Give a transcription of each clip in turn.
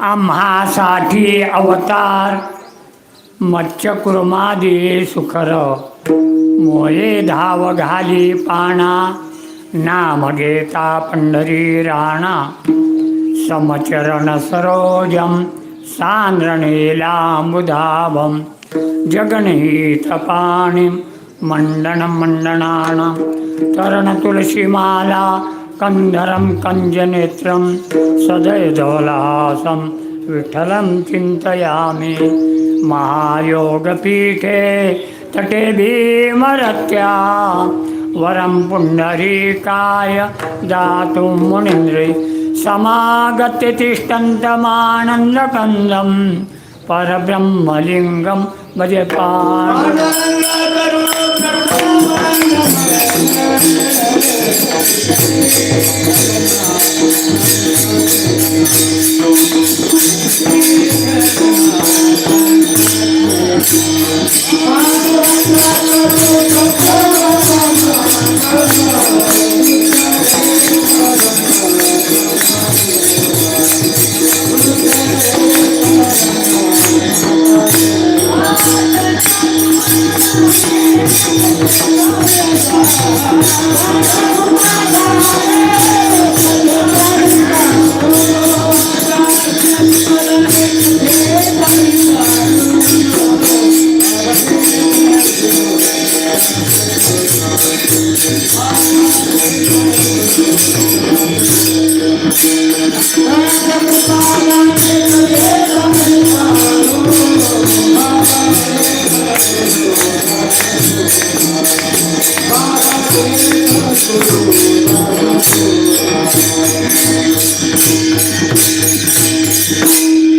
आम्हासाठी अवतार मत्स्यकुर्मादी सुखर मोये धाव घाली पाना नाम घेता पंढरी राणा समचरण सरोजम सांद्रणीलांबुधाभं जगन्हीतपाणिं मंडनं मंडनानां तरणतुलसीमाला कंधरं कंजनेत्रं सदयधवलहासं विठ्ठलं चिन्तयामि महायोगपीठे तटे भीमरत्या वरं पुण्डरीकाय दातुं मुनीन्द्रे समागत्य तिष्ठन्तमानन्दकन्दं परब्रह्मलिङ्गं भजे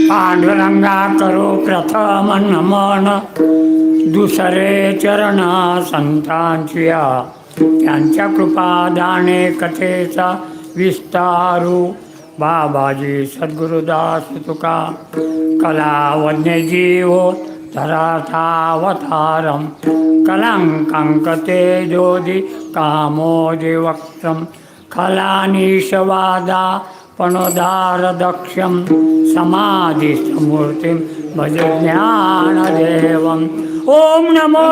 पांडुरंगा करो प्रथम नमन दुसरे चरण संतांचिया त्यांच्या कृपादाने कथेचा विस्तारू बाबाजी सद्गुरुदास तुका कलावज्ञ जीव धराथावतारम कलंकंकते जोदि कामोदि वक्त्रम खलानीशवादा पणोदारदक्षं समाधिस्थमूर्तिं भज ज्ञानदेवम् ओम नमो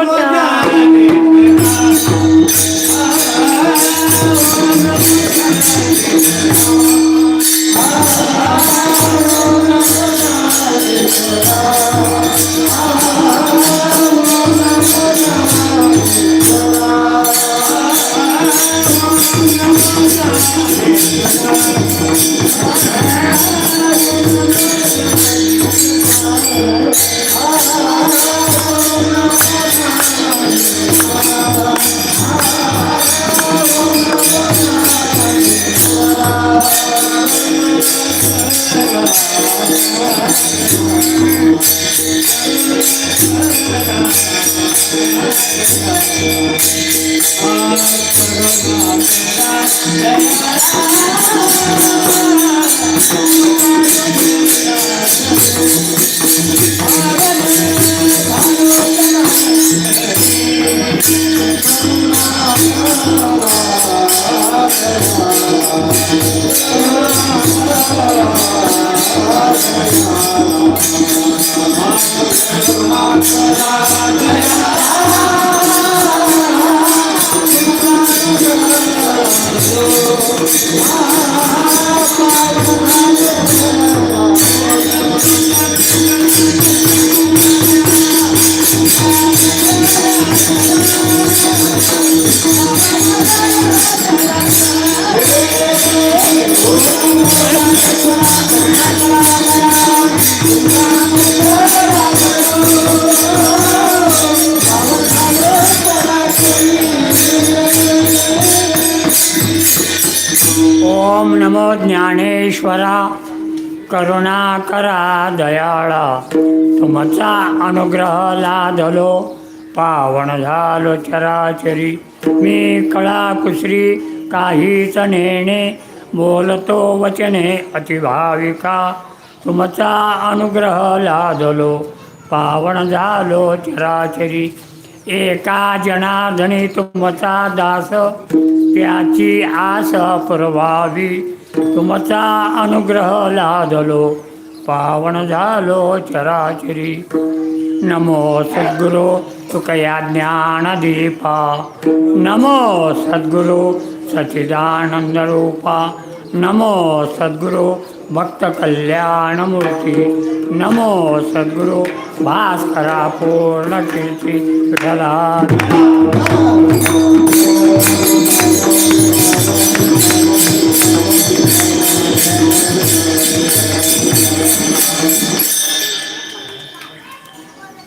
ओम नमो ज्ञानेश्वरा करुणाकरा दयाळा तुमचा अनुग्रह लाधलो पावन झालो चराचरी मी कळा कुसरी काहीच नेणे बोलतो वचने अतिभाविका तुमचा अनुग्रह लाधलो पावन झालो चराचरी एका जनार्दनी तुमचा दास त्याची आस पुरवावी तुमचा अनुग्रह लादलो पावन झालो चराचरी. नमो सद्गुरू तुकया ज्ञानदीपा. नमो सद्गुरू सच्चिदानंद रूपा. नमो सद्गुरू भक्त कल्याणमूर्ती. नमो सद्गुरू भास्करा पूर्ण कीर्ती. विठ्ठला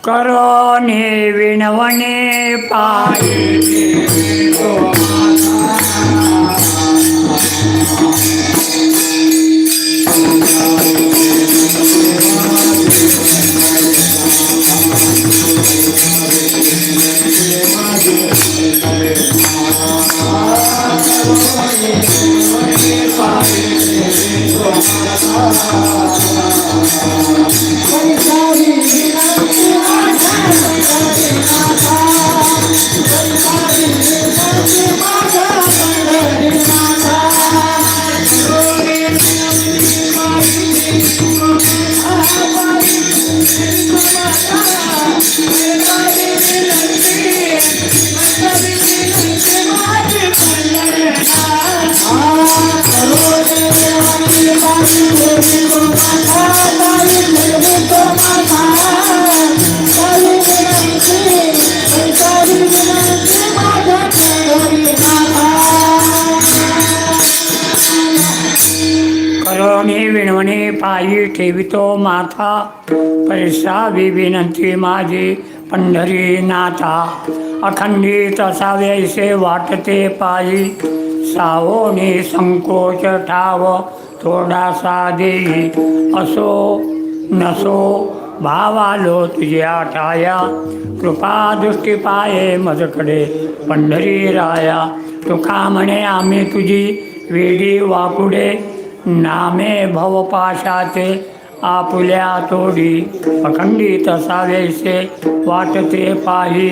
करोनी विणवणे पायी. करोनी विणवणे पायी ठेवितो माथा. पैसावी विनंती माझी पंढरीनाथा. अखंडित असावेसे वाटते पायी. सावोनी संकोच ठाव थोडासा देई. असो नसो भावालो तुझ्या ठाया. कृपा दृष्टी पाये मजकडे पंढरी राया. तुका म्हणे आम्ही तुझी वेडी वाकुडे. नामे भवपाशाचे आपुल्या तोडी. अखंडित असावेसे वाटते पायी.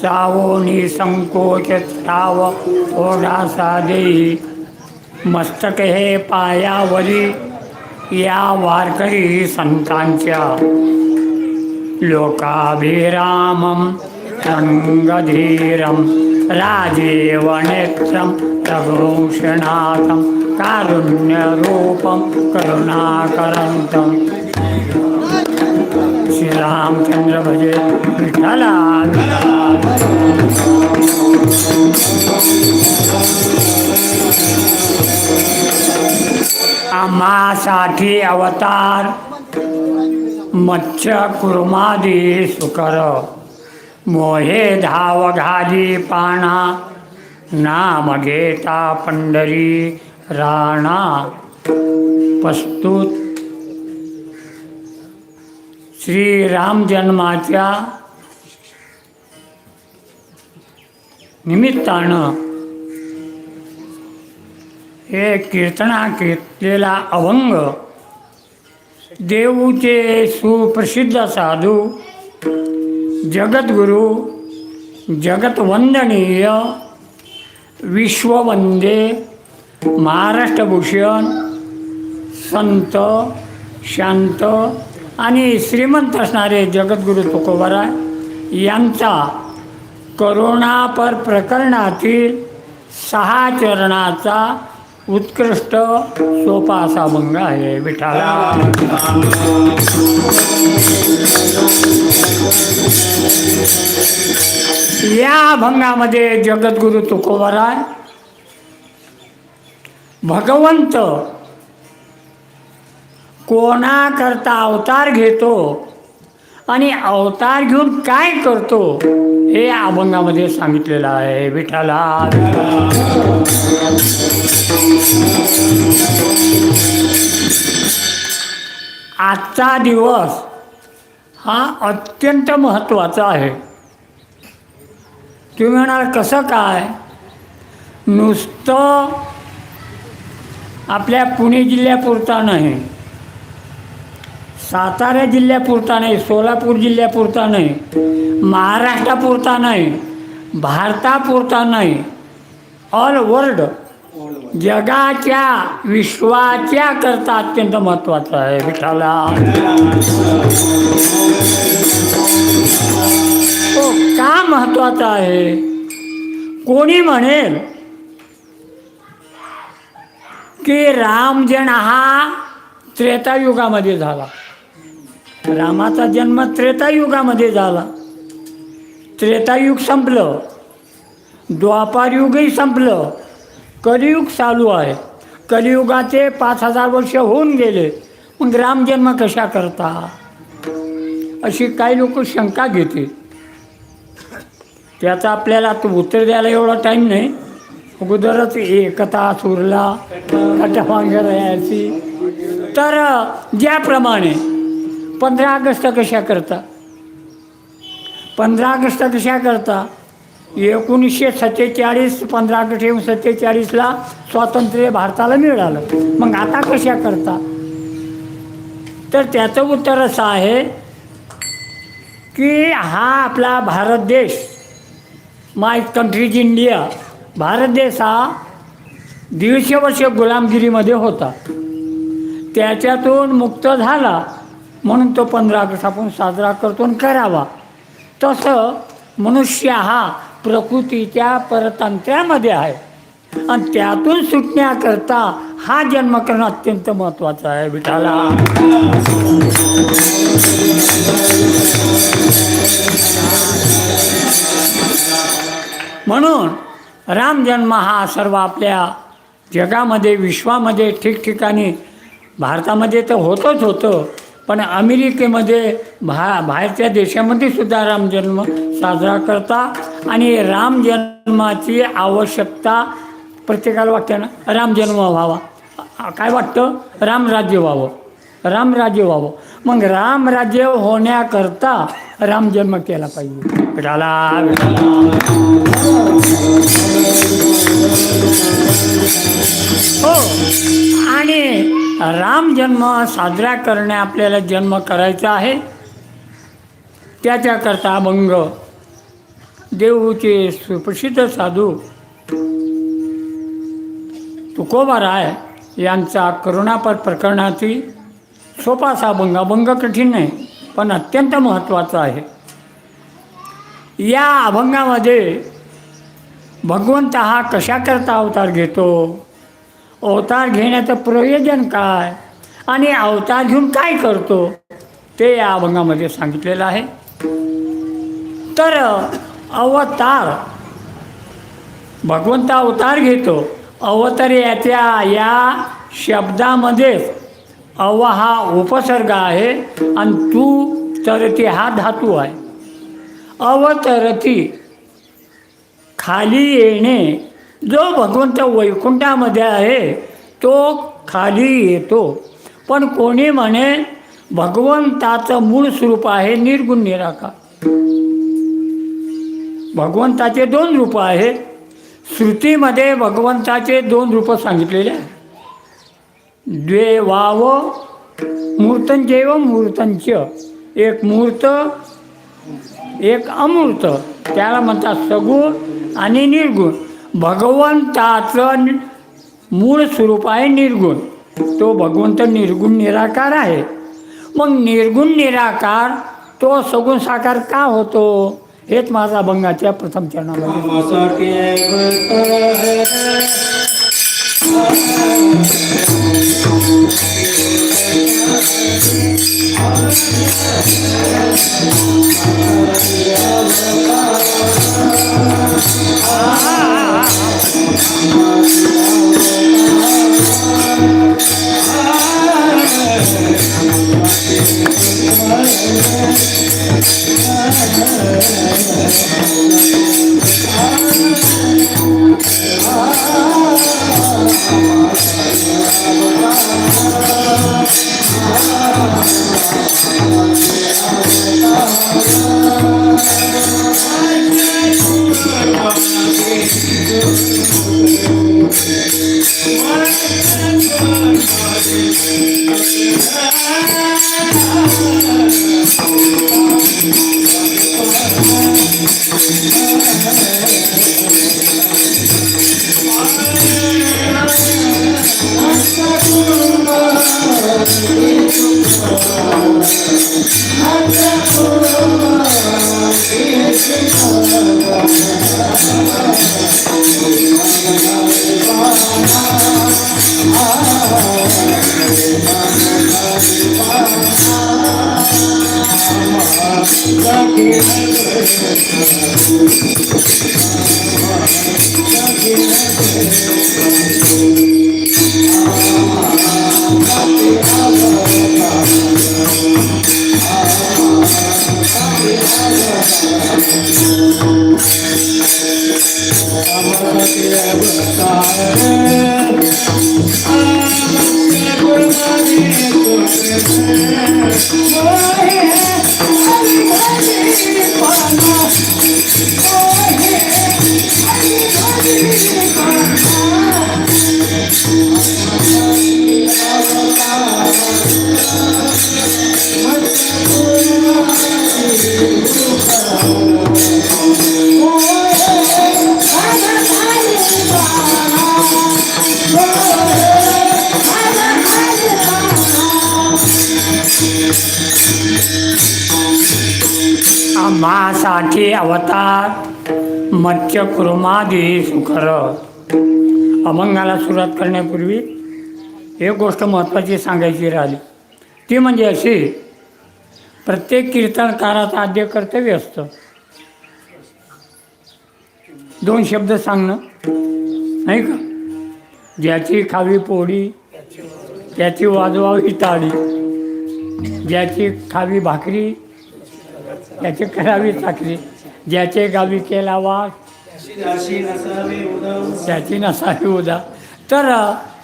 सावोनी संकोच ठाव थोडासा देई. मस्तक हे पायावरी या वारकरी संतांच्या. लोकाभिरामं रंगधीरं राजीवनेत्रं रघुवंशनाथं. कारुण्यरूपं करुणाकरन्तं. श्रीरामचंद्र भजे विठ्ठला. आम्हासाठी अवतार मत्स्य कुर्मादी सुकर. मोहे धाव घाली पाना. नाम घेता पंढरी राणा. प्रस्तुत श्रीराम जन्माच्या निमित्तानं हे कीर्तना कीर्तलेला अभंग देऊचे सुप्रसिद्ध साधू जगद्गुरू जगतवंदनीय विश्ववंदे महाराष्ट्रभूषण संत शांत आणि श्रीमंत असणारे जगद्गुरू तुकोबाराय यांचा करुणापर प्रकरणातील 6 चरणाचा उत्कृष्ट सोपा असा अभंग आहे. विठ्ठला या अभंगामध्ये जगद्गुरू तुकोबाराय भगवंत कोणाकरता अवतार घेतो आणि अवतार घेऊन काय करतो हे या अभंगामध्ये सांगितलेलं आहे. विठ्ठला आजचा दिवस हा अत्यंत महत्त्वाचा आहे. तुम्ही म्हणाल कसं काय? नुसतं आपल्या पुणे जिल्ह्यापुरता नाही, सातारा जिल्ह्यापुरता नाही, सोलापूर जिल्ह्यापुरता नाही, महाराष्ट्रापुरता नाही, भारतापुरता नाही, ऑल वर्ल्ड जगाच्या विश्वाच्या करता अत्यंत महत्त्वाचं आहे विठाला. तो का महत्त्वाचा आहे? कोणी म्हणेल की रामजन्म हा त्रेतायुगामध्ये झाला. रामाचा जन्म त्रेतायुगामध्ये झाला. त्रेतायुग संपलं, द्वापारयुगही संपलं, कलियुग चालू आहे. कलियुगाचे 5000 वर्ष होऊन गेले, मग रामजन्म कशा करता अशी काही लोक शंका घेते. त्याचा आपल्याला तो उत्तर द्यायला एवढा टाईम नाही. अगोदरच एकता सुरला कटामांगरायाची. तर ज्याप्रमाणे 15 ऑगस्ट कशा करता, 15 ऑगस्ट कशा करता, 1947 15 ऑगस्ट 1947ला स्वातंत्र्य भारताला मिळालं. मग आता कशा करता? तर त्याचं उत्तर असं आहे की हा आपला भारत देश, माय कंट्रीज इंडिया, भारत देश हा 150 वर्ष गुलामगिरीमध्ये होता. त्याच्यातून मुक्त झाला म्हणून तो 15 ऑगस्ट आपण साजरा करतो आणि करावा. तसं मनुष्य हा प्रकृतीच्या परतंत्र्यामध्ये आहे आणि त्यातून सुटण्याकरता हा जन्म करणं अत्यंत महत्त्वाचं आहे विठाला. म्हणून रामजन्म हा सर्व आपल्या जगामध्ये, विश्वामध्ये, ठिकठिकाणी, भारतामध्ये तर होतंच होतं, पण अमेरिकेमध्ये बाहेरच्या देशामध्ये सुद्धा रामजन्म साजरा करता. आणि रामजन्माची आवश्यकता प्रत्येकाला वाटते ना, रामजन्म व्हावा. काय वाटतं? रामराज्य व्हावं, रामराज्य व्हावं. मग रामराज्य होण्याकरता रामजन्म केला पाहिजे विठाला. हो, आणि रामजन्म साजरा करणे आपल्याला जन्म करायचा आहे. त्याच्याकरता अभंग देऊचे सुप्रसिद्ध साधू तुकोबाराय यांचा करुणापर प्रकरणातील सोपासा अभंग. अभंग कठीण नाही पण अत्यंत महत्त्वाचा आहे. या अभंगामध्ये भगवंत हा कशाकरता अवतार घेतो, अवतार घेण्याचं प्रयोजन काय आणि अवतार घेऊन काय करतो ते या अभंगामध्ये सांगितलेलं आहे. तर अवतार, भगवंत अवतार घेतो. अवतार या शब्दामध्येच अव हा उपसर्ग आहे आणि तू तरती हा धातू आहे. अवतरती खाली येणे. जो भगवंत वैकुंठामध्ये आहे तो खाली येतो. पण कोणी म्हणे भगवंताचं मूळ स्वरूप आहे निर्गुण निराकार. भगवंताचे 2 रूप आहेत. श्रुतीमध्ये भगवंताचे 2 रूप सांगितलेले आहेत. द्वे वाव मूर्तंचैव मूर्तंच. एक मूर्त, एक अमूर्त. त्याला म्हणतात सगुण आणि निर्गुण. भगवंताचं मूळ स्वरूप आहे निर्गुण. तो भगवंत निर्गुण निराकार आहे. मग निर्गुण निराकार तो सगुण साकार का होतो हेच माझा अभंगाच्या प्रथम चरणामध्ये. आम्हासाठी अवतार मत्स्य कुर्मादी सुकर. अभंगाला सुरुवात करण्यापूर्वी एक गोष्ट महत्त्वाची सांगायची राहिली, ती म्हणजे अशी, प्रत्येक कीर्तनकाराचं आद्य कर्तव्य असतं दोन शब्द सांगणं, नाही का. ज्याची खावी पोळी त्याची वाजवावी ताडी, ज्याची खावी भाकरी त्याची करावी चाकरी, ज्याचे गावी केला वास त्याची नसावी उदा. तर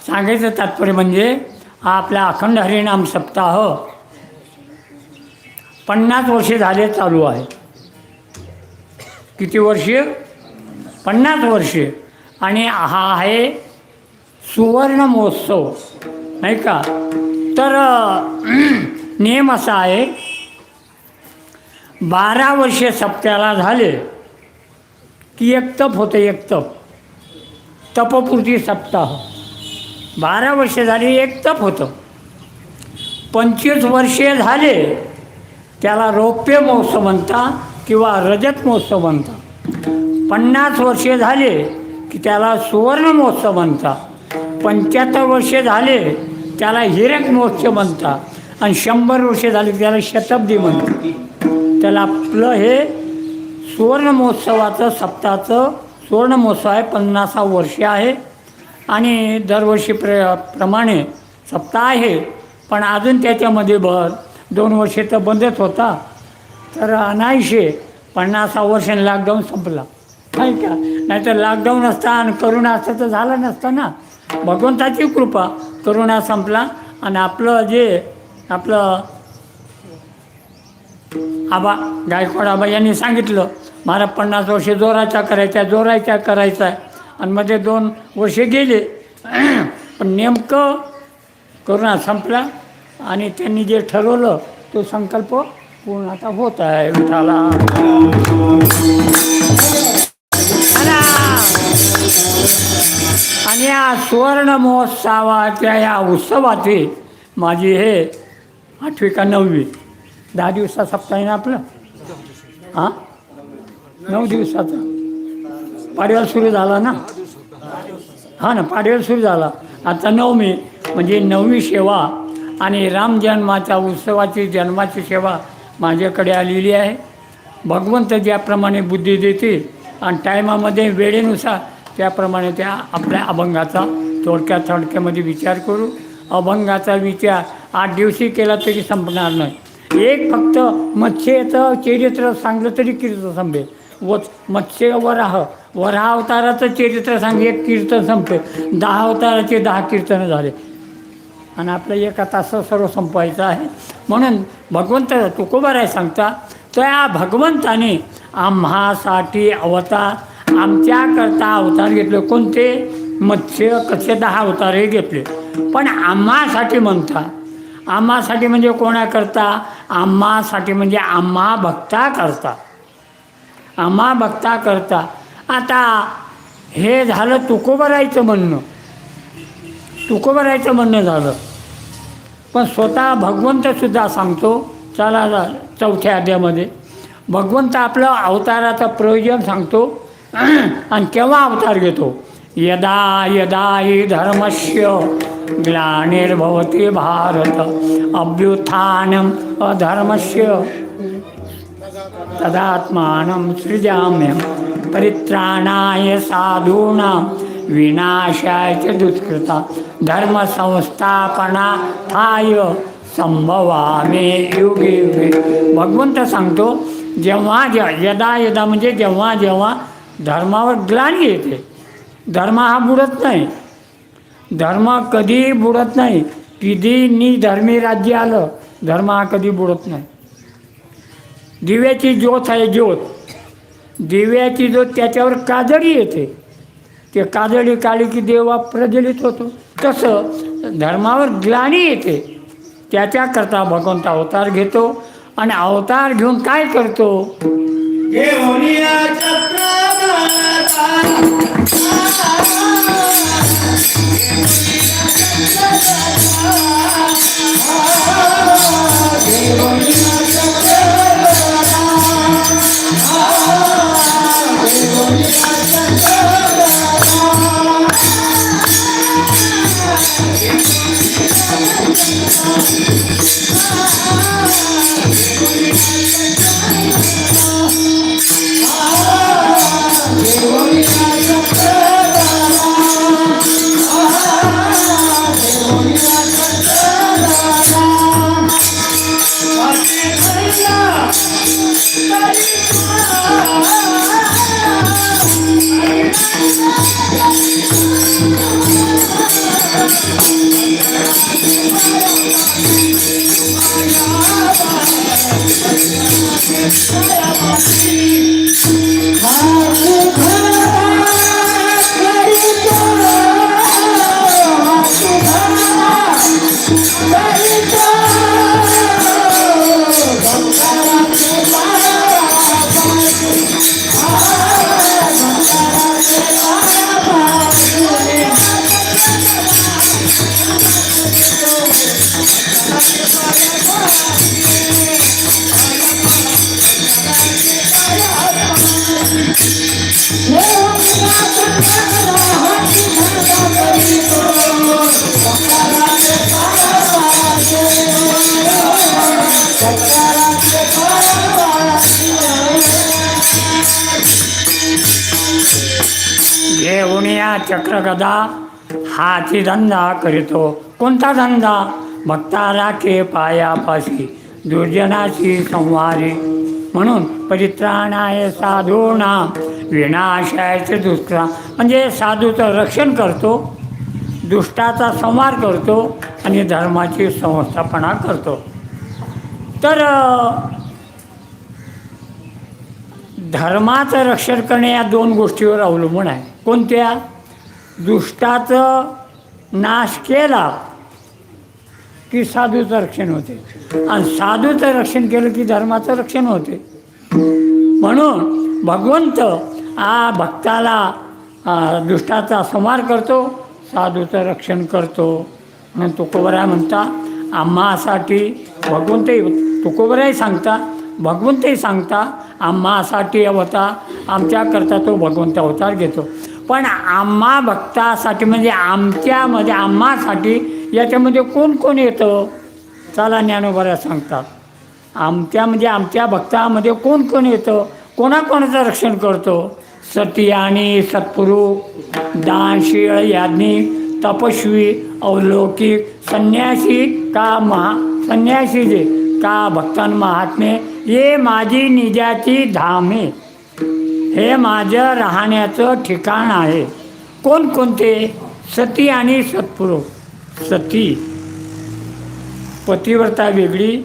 सांगायचं तात्पर्य म्हणजे हा आपला अखंड हरिनाम सप्ताह 50 वर्षे झाले चालू आहे. किती वर्षे? 50 वर्षे. आणि हा आहे सुवर्ण महोत्सव, नाही का. तर नियम असा आहे, 12 वर्षे सप्त्याला झाले की एक तप होतं, एक तप, तपपूर्ती सप्ताह. 12 वर्षे झाली एक तप होतं. 25 वर्षे झाले त्याला रौप्य महोत्सव म्हणता किंवा रजत महोत्सव म्हणता. 50 वर्षे झाले की त्याला सुवर्ण महोत्सव म्हणता. 75 वर्षे झाले त्याला हिरक महोत्सव म्हणता. आणि 100 वर्षे झाले की त्याला शताब्दी म्हणतात. त्याला आपलं हे सुवर्ण महोत्सवाचं सप्ताहाचं सुवर्ण महोत्सव आहे, 50 वर्षे आहे. आणि दरवर्षी प्रमाणे सप्ताह आहे, पण अजून त्याच्यामध्ये 2 वर्षे तर बंदच होता. तर अनायशे 50 वर्षांनी लॉकडाऊन संपला, नाही का. नाहीतर लॉकडाऊन असता आणि करोना असतं तर झालं नसतं ना. भगवंताची कृपा, करोना संपला आणि आपलं आबा गायकवाड आबा यांनी सांगितलं, मला 50 वर्षे जोराच्या करायचा आहे. आणि मध्ये 2 वर्षे गेले, पण नेमकं करोना संपला आणि त्यांनी जे ठरवलं तो संकल्प पूर्ण आता होत आहे. विठाला आणि या सुवर्ण महोत्सवाच्या या उत्सवाची माझी हे 8वी का 9वी, 10 दिवसाचा सप्ताह आहे ना आपलं. 9 दिवसाचा पाडव्याला सुरू झाला ना. ना, पाडव्याला सुरू झाला. आता 9वी म्हणजे 9वी सेवा आणि राम जन्माच्या उत्सवाची जन्माची सेवा माझ्याकडे आलेली आहे. भगवंत ज्याप्रमाणे बुद्धी देतील आणि टायमामध्ये वेळेनुसार त्याप्रमाणे त्या आपल्या अभंगाचा थोडक्यामध्ये विचार करू. अभंगाचा विचार 8 दिवशी केला तरी संपणार नाही. एक फक्त मत्स्यचं चरित्र सांगलं तरी कीर्तन संपेल. मत्स्य वराह अवताराचं चरित्र सांगे एक कीर्तन संपे. 10 अवताराचे 10 कीर्तनं झाले आणि आपलं एका तासात सर्व संपवायचं आहे. म्हणून भगवंत तुकोबाराय सांगता, त्या भगवंताने आम्हासाठी अवतार, आमच्याकरता अवतार घेतले. कोणते? मत्स्य कसे 10 अवतार हे घेतले. पण आम्हासाठी म्हणता, आम्हासाठी म्हणजे कोणाकरता? आम्हासाठी म्हणजे आम्हा भक्ता करता. आता हे झालं तुकोबारायचं म्हणणं झालं. पण स्वतः भगवंतसुद्धा सांगतो, चला 4थ्या अध्यायामध्ये भगवंत आपलं अवताराचं प्रयोजन सांगतो आणि केव्हा अवतार घेतो. यदा यदा हि धर्मस्य ग्लानिर्भवति भारत अभ्युत्थानम् अधर्मस्य तदात्मानं सृजाम्यहं परित्राणाय साधूनां विनाशाय च दुष्कृता धर्म संस्थापनार्थाय संभवामि युगे युगे. भगवंत सांगतो जेव्हा यदा यदा म्हणजे जेव्हा जेव्हा धर्मावर ग्लानी येते, धर्म हा बुडत नाही, धर्म कधी बुडत नाही. किती निधर्मी राज्य आलं, धर्म हा कधी बुडत नाही. दिव्याची ज्योत आहे, ज्योत दिव्याची ज्योत त्याच्यावर काजळी येते, ते काजळी काळी की देवा प्रज्वलित होतो. तसं धर्मावर ग्लानी येते, त्याच्याकरता भगवंत अवतार घेतो आणि अवतार घेऊन काय करतो. घेऊन या चक्रगदा हाती धंदा करीतो. कोणता धंदा. भक्ता राखे पायापाशी दुर्जनाशी संवारी. म्हणून परित्राणाय साधूनां विनाशाय च दुष्टा, म्हणजे साधूचं रक्षण करतो, दुष्टाचा संहार करतो आणि धर्माची संस्थापना करतो. तर धर्माचं रक्षण करणे या दोन गोष्टीवर अवलंबून आहे. कोणत्या. दुष्टाचं नाश केला की साधूचं रक्षण होते, आणि साधूचं रक्षण केलं की धर्माचं रक्षण होते. म्हणून भगवंत भक्ताला दुष्टाचा संहार करतो, साधूचं रक्षण करतो. म्हणून तुकोबराय म्हणता आम्हासाठी भगवंतही, तुकोबराय सांगता भगवंतही सांगता आम्हासाठी अवतार, आमच्याकरता तो भगवंत अवतार घेतो. पण आम्हा भक्तासाठी म्हणजे आमच्यामध्ये आम्हासाठी याच्यामध्ये कोण कोण येतं. चला ज्ञानोबराय सांगतात आमच्या आमच्या भक्तामध्ये कोण कोण येतं, कोणाकोणाचं रक्षण करतो. सती आणि सत्पुरुष, दानशीळ, याज्ञिक, तपस्वी, अवलौकिक, संन्यासी का संन्यासी जे का भक्तान महात्मे, ये माझी निजाची धामे, हे माझं राहण्याचं ठिकाण आहे. कोणकोणते. सती आणि सत्पुरुष. सती पतिव्रता वेगळी,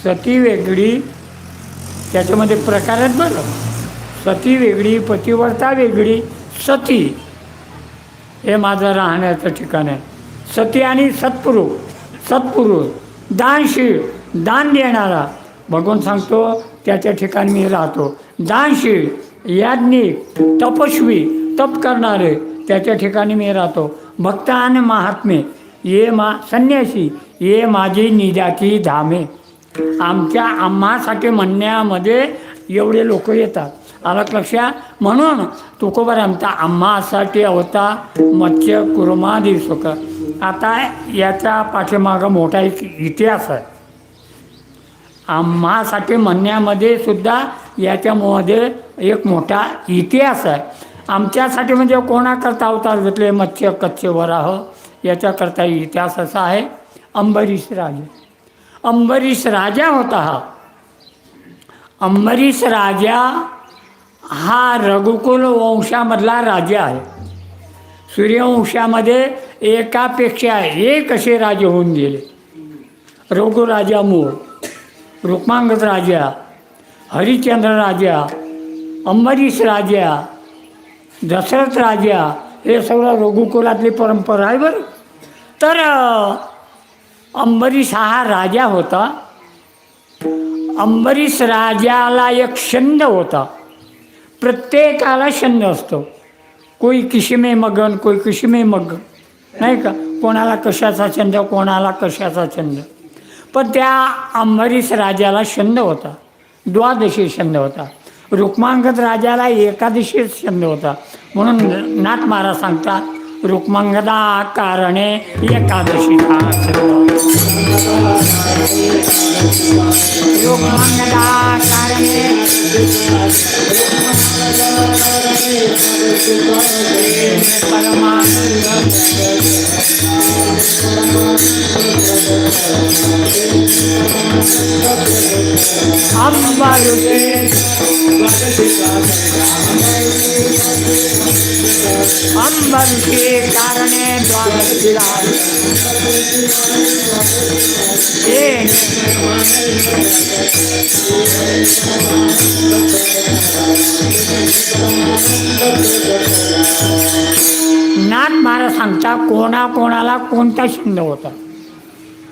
सती वेगळी, त्याच्यामध्ये प्रकार आहेत बरं. सती वेगळी, पतिव्रता वेगळी. सती हे माझं राहण्याचं ठिकाण आहे. सती आणि सत्पुरुष दानशील, दान देणारा, भगवान सांगतो त्याच्या ठिकाणी मी राहतो. दानशील, याज्ञिक, तपस्वी, तप करणारे, त्याच्या ठिकाणी मी राहतो. भक्त आणि महात्मे, ये संन्यासी, ये माझी निजाची धामे. आम्हासाठी म्हणण्यामध्ये एवढे लोक येतात. आलं लक्षात. म्हणून तुकोबार आमचा आम्हासाठी अवतार मत्स्य कुर्मादी सुख. आता याच्या पाठीमागं मोठा एक इतिहास आहे. आम्हासाठी म्हणण्यामध्ये सुद्धा याच्यामध्ये एक मोठा इतिहास आहे. आमच्यासाठी म्हणजे कोणाकरता अवतार घेतले, मत्स्य कच्चे वराह, याच्याकरता इतिहास असा आहे. अंबरीश राजा, अंबरीश राजा होता हा. अंबरीश राजा हा रघुकुल वंशामधला राजा आहे. सूर्यवंशामध्ये एकापेक्षा एक असे राजे होऊन गेले. रघुराजा मूळ, रुक्मांगद राजा, हरिश्चंद्र राजा, अंबरीश राजा, दशरथ राजा, हे सगळं रघुकुलातली परंपरा आहे बरं. तर अंबरीश हा राजा होता. अंबरीश राजाला एक छंद होता. प्रत्येकाला छंद असतो. कोई किसी में मगन, कोई किसी में मगन, नाही का. कोणाला कशाचा छंद, कोणाला कशाचा छंद. पण त्या अंबरीश राजाला छंद होता, द्वादशी छंद होता. रुक्मांगद राजाला एकादशी छंद होता. म्हणून नाथ महाराज सांगतात, रुक्मांगदा कारणे एकादशीचा छंद. रुक्मांगदा कारणे अंबरीशे कारणे द्वादशीला नाथ महाराज सांगता कोणाकोणाला कोणता छंद होता.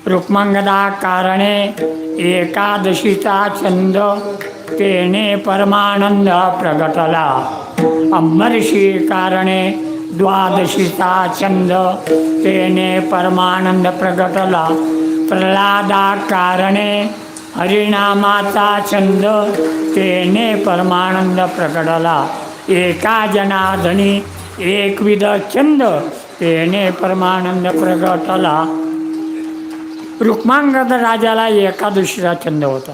रुक्मांगदा कारणे एकादशीचा छंद, तेने परमानंद प्रगटला. अंबरीशी कारणे द्वादशीचा छंद, तेने परमानंद प्रगटला. प्रल्हादा कारणे हरिनामाचा छंद, तेने परमानंद प्रगटला. एका जनार्दनी एकविध छंद, तेने परमानंद प्रगटला. रुक्मांगद राजाला एकादशीचा छंद होता,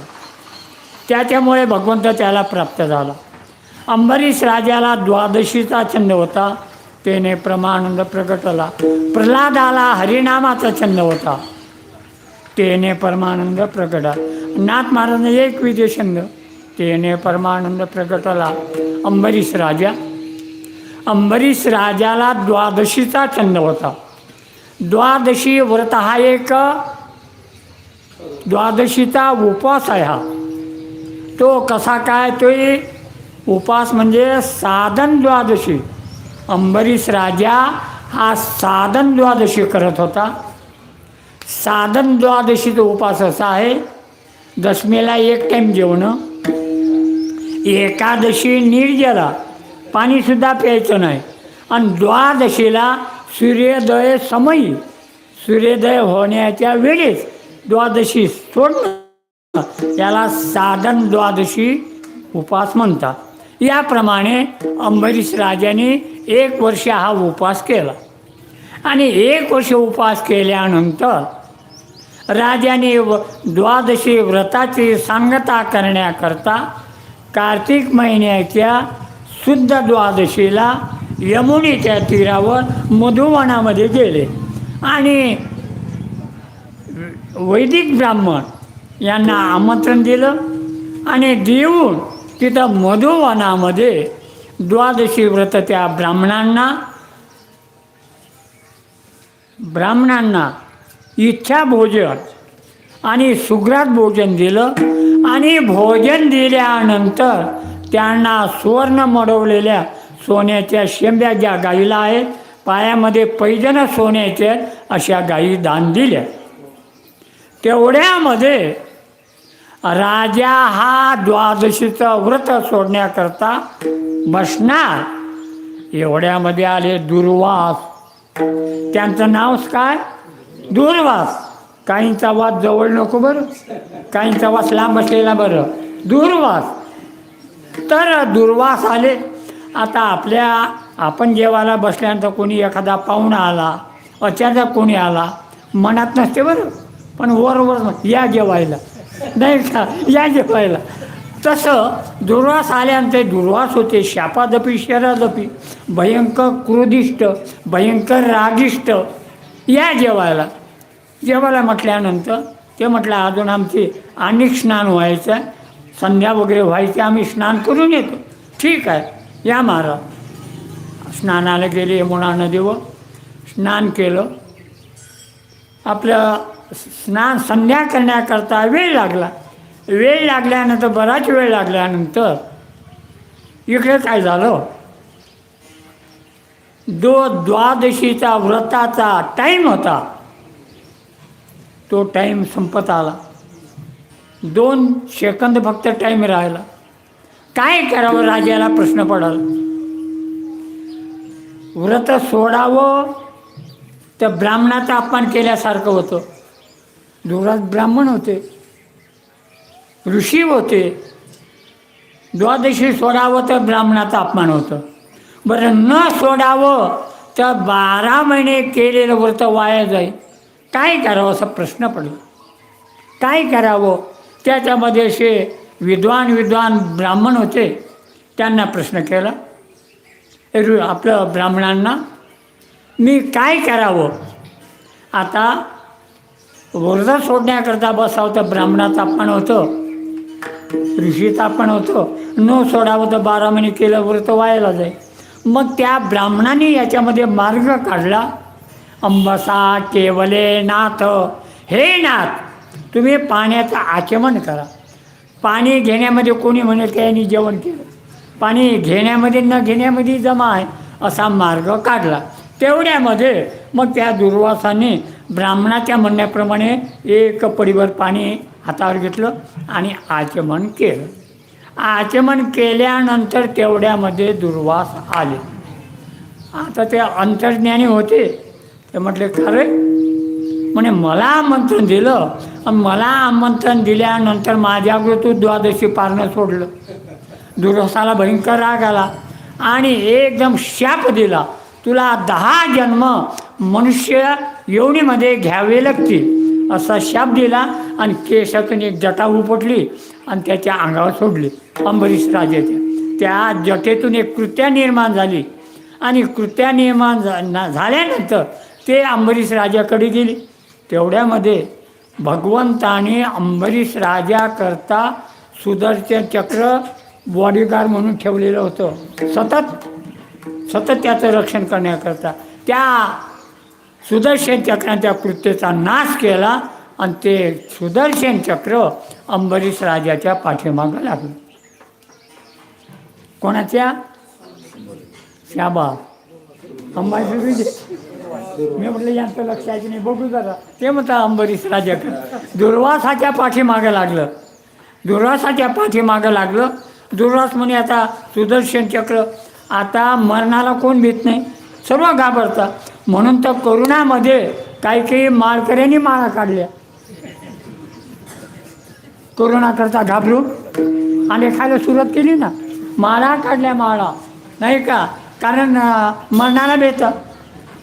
त्याच्यामुळे भगवंत त्याला प्राप्त झाला. अंबरीश राजाला द्वादशीचा छंद होता, तेने परमानंद प्रगटला. प्रल्हादाला हरिनामाचा छंद होता, तेने परमानंद प्रगटला. नाथ महाराजांना एकविध छंद, तेने परमानंद प्रगटला. अंबरीश राजा, अंबरीश राजाला द्वादशीचा छंद होता. द्वादशी व्रत हा एक द्वादशीचा उपवास आहे. हा तो कसा काय, तो उपास म्हणजे साधन द्वादशी. अंबरीश राजा हा साधन द्वादशी करत होता. साधन द्वादशीचा उपास असा आहे, दशमीला एक टाईम जेवणं, एकादशी निर्जला, पाणीसुद्धा प्यायचं नाही, आणि द्वादशीला सूर्योदय समयी, सूर्योदय होण्याच्या वेळेस द्वादशी सोडणं, याला साधन द्वादशी उपास म्हणतात. याप्रमाणे अंबरीश राजाने 1 वर्ष हा उपवास केला. आणि 1 वर्ष उपवास केल्यानंतर राजाने द्वादशी व्रताची सांगता करण्याकरता कार्तिक महिन्याच्या शुद्ध द्वादशीला यमुनेच्या तीरावर मधुवनामध्ये गेले. आणि वैदिक ब्राह्मण यांना आमंत्रण दिलं, आणि देऊन तिथं मधुवनामध्ये द्वादशी व्रत त्या ब्राह्मणांना इच्छा भोजन आणि सुग्रात भोजन दिलं. आणि भोजन दिल्यानंतर त्यांना सुवर्ण मडवलेल्या सोन्याच्या शेंब्या ज्या गाईला आहेत, पायामध्ये पैजण सोन्याचे अशा गायी दान दिल्या. तेवढ्यामध्ये राजा हा द्वादशीचं व्रत सोडण्याकरता बसणार. एवढ्यामध्ये आले दुर्वास. त्यांचं नावच काय, दुर्वास. काहींचा वास जवळ नको बरं, काहींचा वास लांब असलेला बरं, दुर्वास. तर दुर्वास आले. आता आपण जेवायला बसल्यानंतर कोणी एखादा पाहुणा आला, अचानक कोणी आला, मनात नसते बरं, पण वर या जेवायला, नाही का, या जेवायला. तसं दुर्वास आल्यानंतर दुर्वास होते शापादपी शरादपी, भयंकर क्रोधिष्ट, भयंकर रागिष्ट, या जेवायला. जेवायला म्हटल्यानंतर ते म्हटलं अजून आमचे अनेक स्नान व्हायचं आहे, संध्या वगैरे व्हायचे, आम्ही स्नान करून येतो. ठीक आहे, या महाराज. स्नानाला गेले यमुना नदीवर, स्नान केलं. आपलं स्नान संध्या करण्याकरता वेळ लागला. वेळ लागल्यानंतर, बराच वेळ लागल्यानंतर इकडे काय झालं, द्वादशीचा व्रताचा टाईम होता, तो टाईम संपत आला. 2 सेकंद फक्त टाईम राहिला. काय करावं राजाला प्रश्न पडाल. व्रत सोडावं तर ब्राह्मणाचा अपमान केल्यासारखं होतं. दुर्वास ब्राह्मण होते, ऋषी होते. द्वादशी सोडावं तर ब्राह्मणाचा अपमान होतं. बरं, न सोडावं तर 12 महिने केलेलं व्रत वाया जाईल. काय करावं असा प्रश्न पडला. काय करावं. त्याच्यामध्ये असे विद्वान ब्राह्मण होते. त्यांना प्रश्न केला आपलं ब्राह्मणांना, मी काय करावं. आता व्रत सोडण्याकरता बसावं तर ब्राह्मणाचं अपमान होतं, ऋषीचं अपमान होतं. न सोडावं तर 12 महिने केलं व्रत वायाला जाईल. मग त्या ब्राह्मणाने याच्यामध्ये मार्ग काढला. अंबसा केवले नाथ, हे नाथ, तुम्ही पाण्याचं आचमन करा. पाणी घेण्यामध्ये कोणी म्हणेल त्यांनी जेवण केलं, पाणी घेण्यामध्ये न घेण्यामध्ये जमा आहे, असा मार्ग काढला. तेवढ्यामध्ये मग त्या दुर्वासाने ब्राह्मणाच्या म्हणण्याप्रमाणे 1 पडीभर पाणी हातावर घेतलं आणि आचमन केलं. आचमन केल्यानंतर तेवढ्यामध्ये दुर्वास आले. आता ते अंतर्ज्ञानी होते. ते म्हटले, खरे म्हणे, मला आमंत्रण दिलं आणि मला आमंत्रण दिल्यानंतर माझ्याकडे तू द्वादशी पारणं सोडलं. दुर्वासाला भयंकर राग आला आणि एकदम शाप दिला, तुला 10 जन्म मनुष्य योनीमध्ये घ्यावे लागतील, असा शाप दिला. आणि केसातून एक जटा उपटली आणि त्याच्या अंगावर सोडली अंबरीश राजाच्या. त्या जटेतून एक कृत्या निर्माण झाली आणि कृत्या निर्माण झाल्यानंतर ते अंबरीश राजाकडे गेली. तेवढ्यामध्ये भगवंताने अंबरीश राजाकरता सुदर्शन चक्र बॉडीगार्ड म्हणून ठेवलेलं होतं, सतत त्याचं रक्षण करण्याकरता. त्या सुदर्शन चक्राने त्या कृत्येचा नाश केला आणि ते सुदर्शन चक्र अंबरीश राजाच्या पाठीमागं लागलं. कोणाच्या? शाबा अंबाजी. मी म्हटलं यांचं लक्ष आहे की नाही बघू जरा. ते म्हणतात अंबरीश राजाकडे दुर्वासाच्या पाठीमागं लागलं. दुर्वासाच्या पाठीमागं लागलं. दुर्वास म्हणे, आता सुदर्शन चक्र, आता मरणाला कोण भीत नाही, सर्व घाबरतात. म्हणून तर करोनामध्ये काही माळकऱ्यांनी माळा काढल्या, कोरोनाकरता घाबरून आणि खायला सुरुवात केली ना, माळा काढल्या, माळा नाही का. कारण मरणाला भेटतं.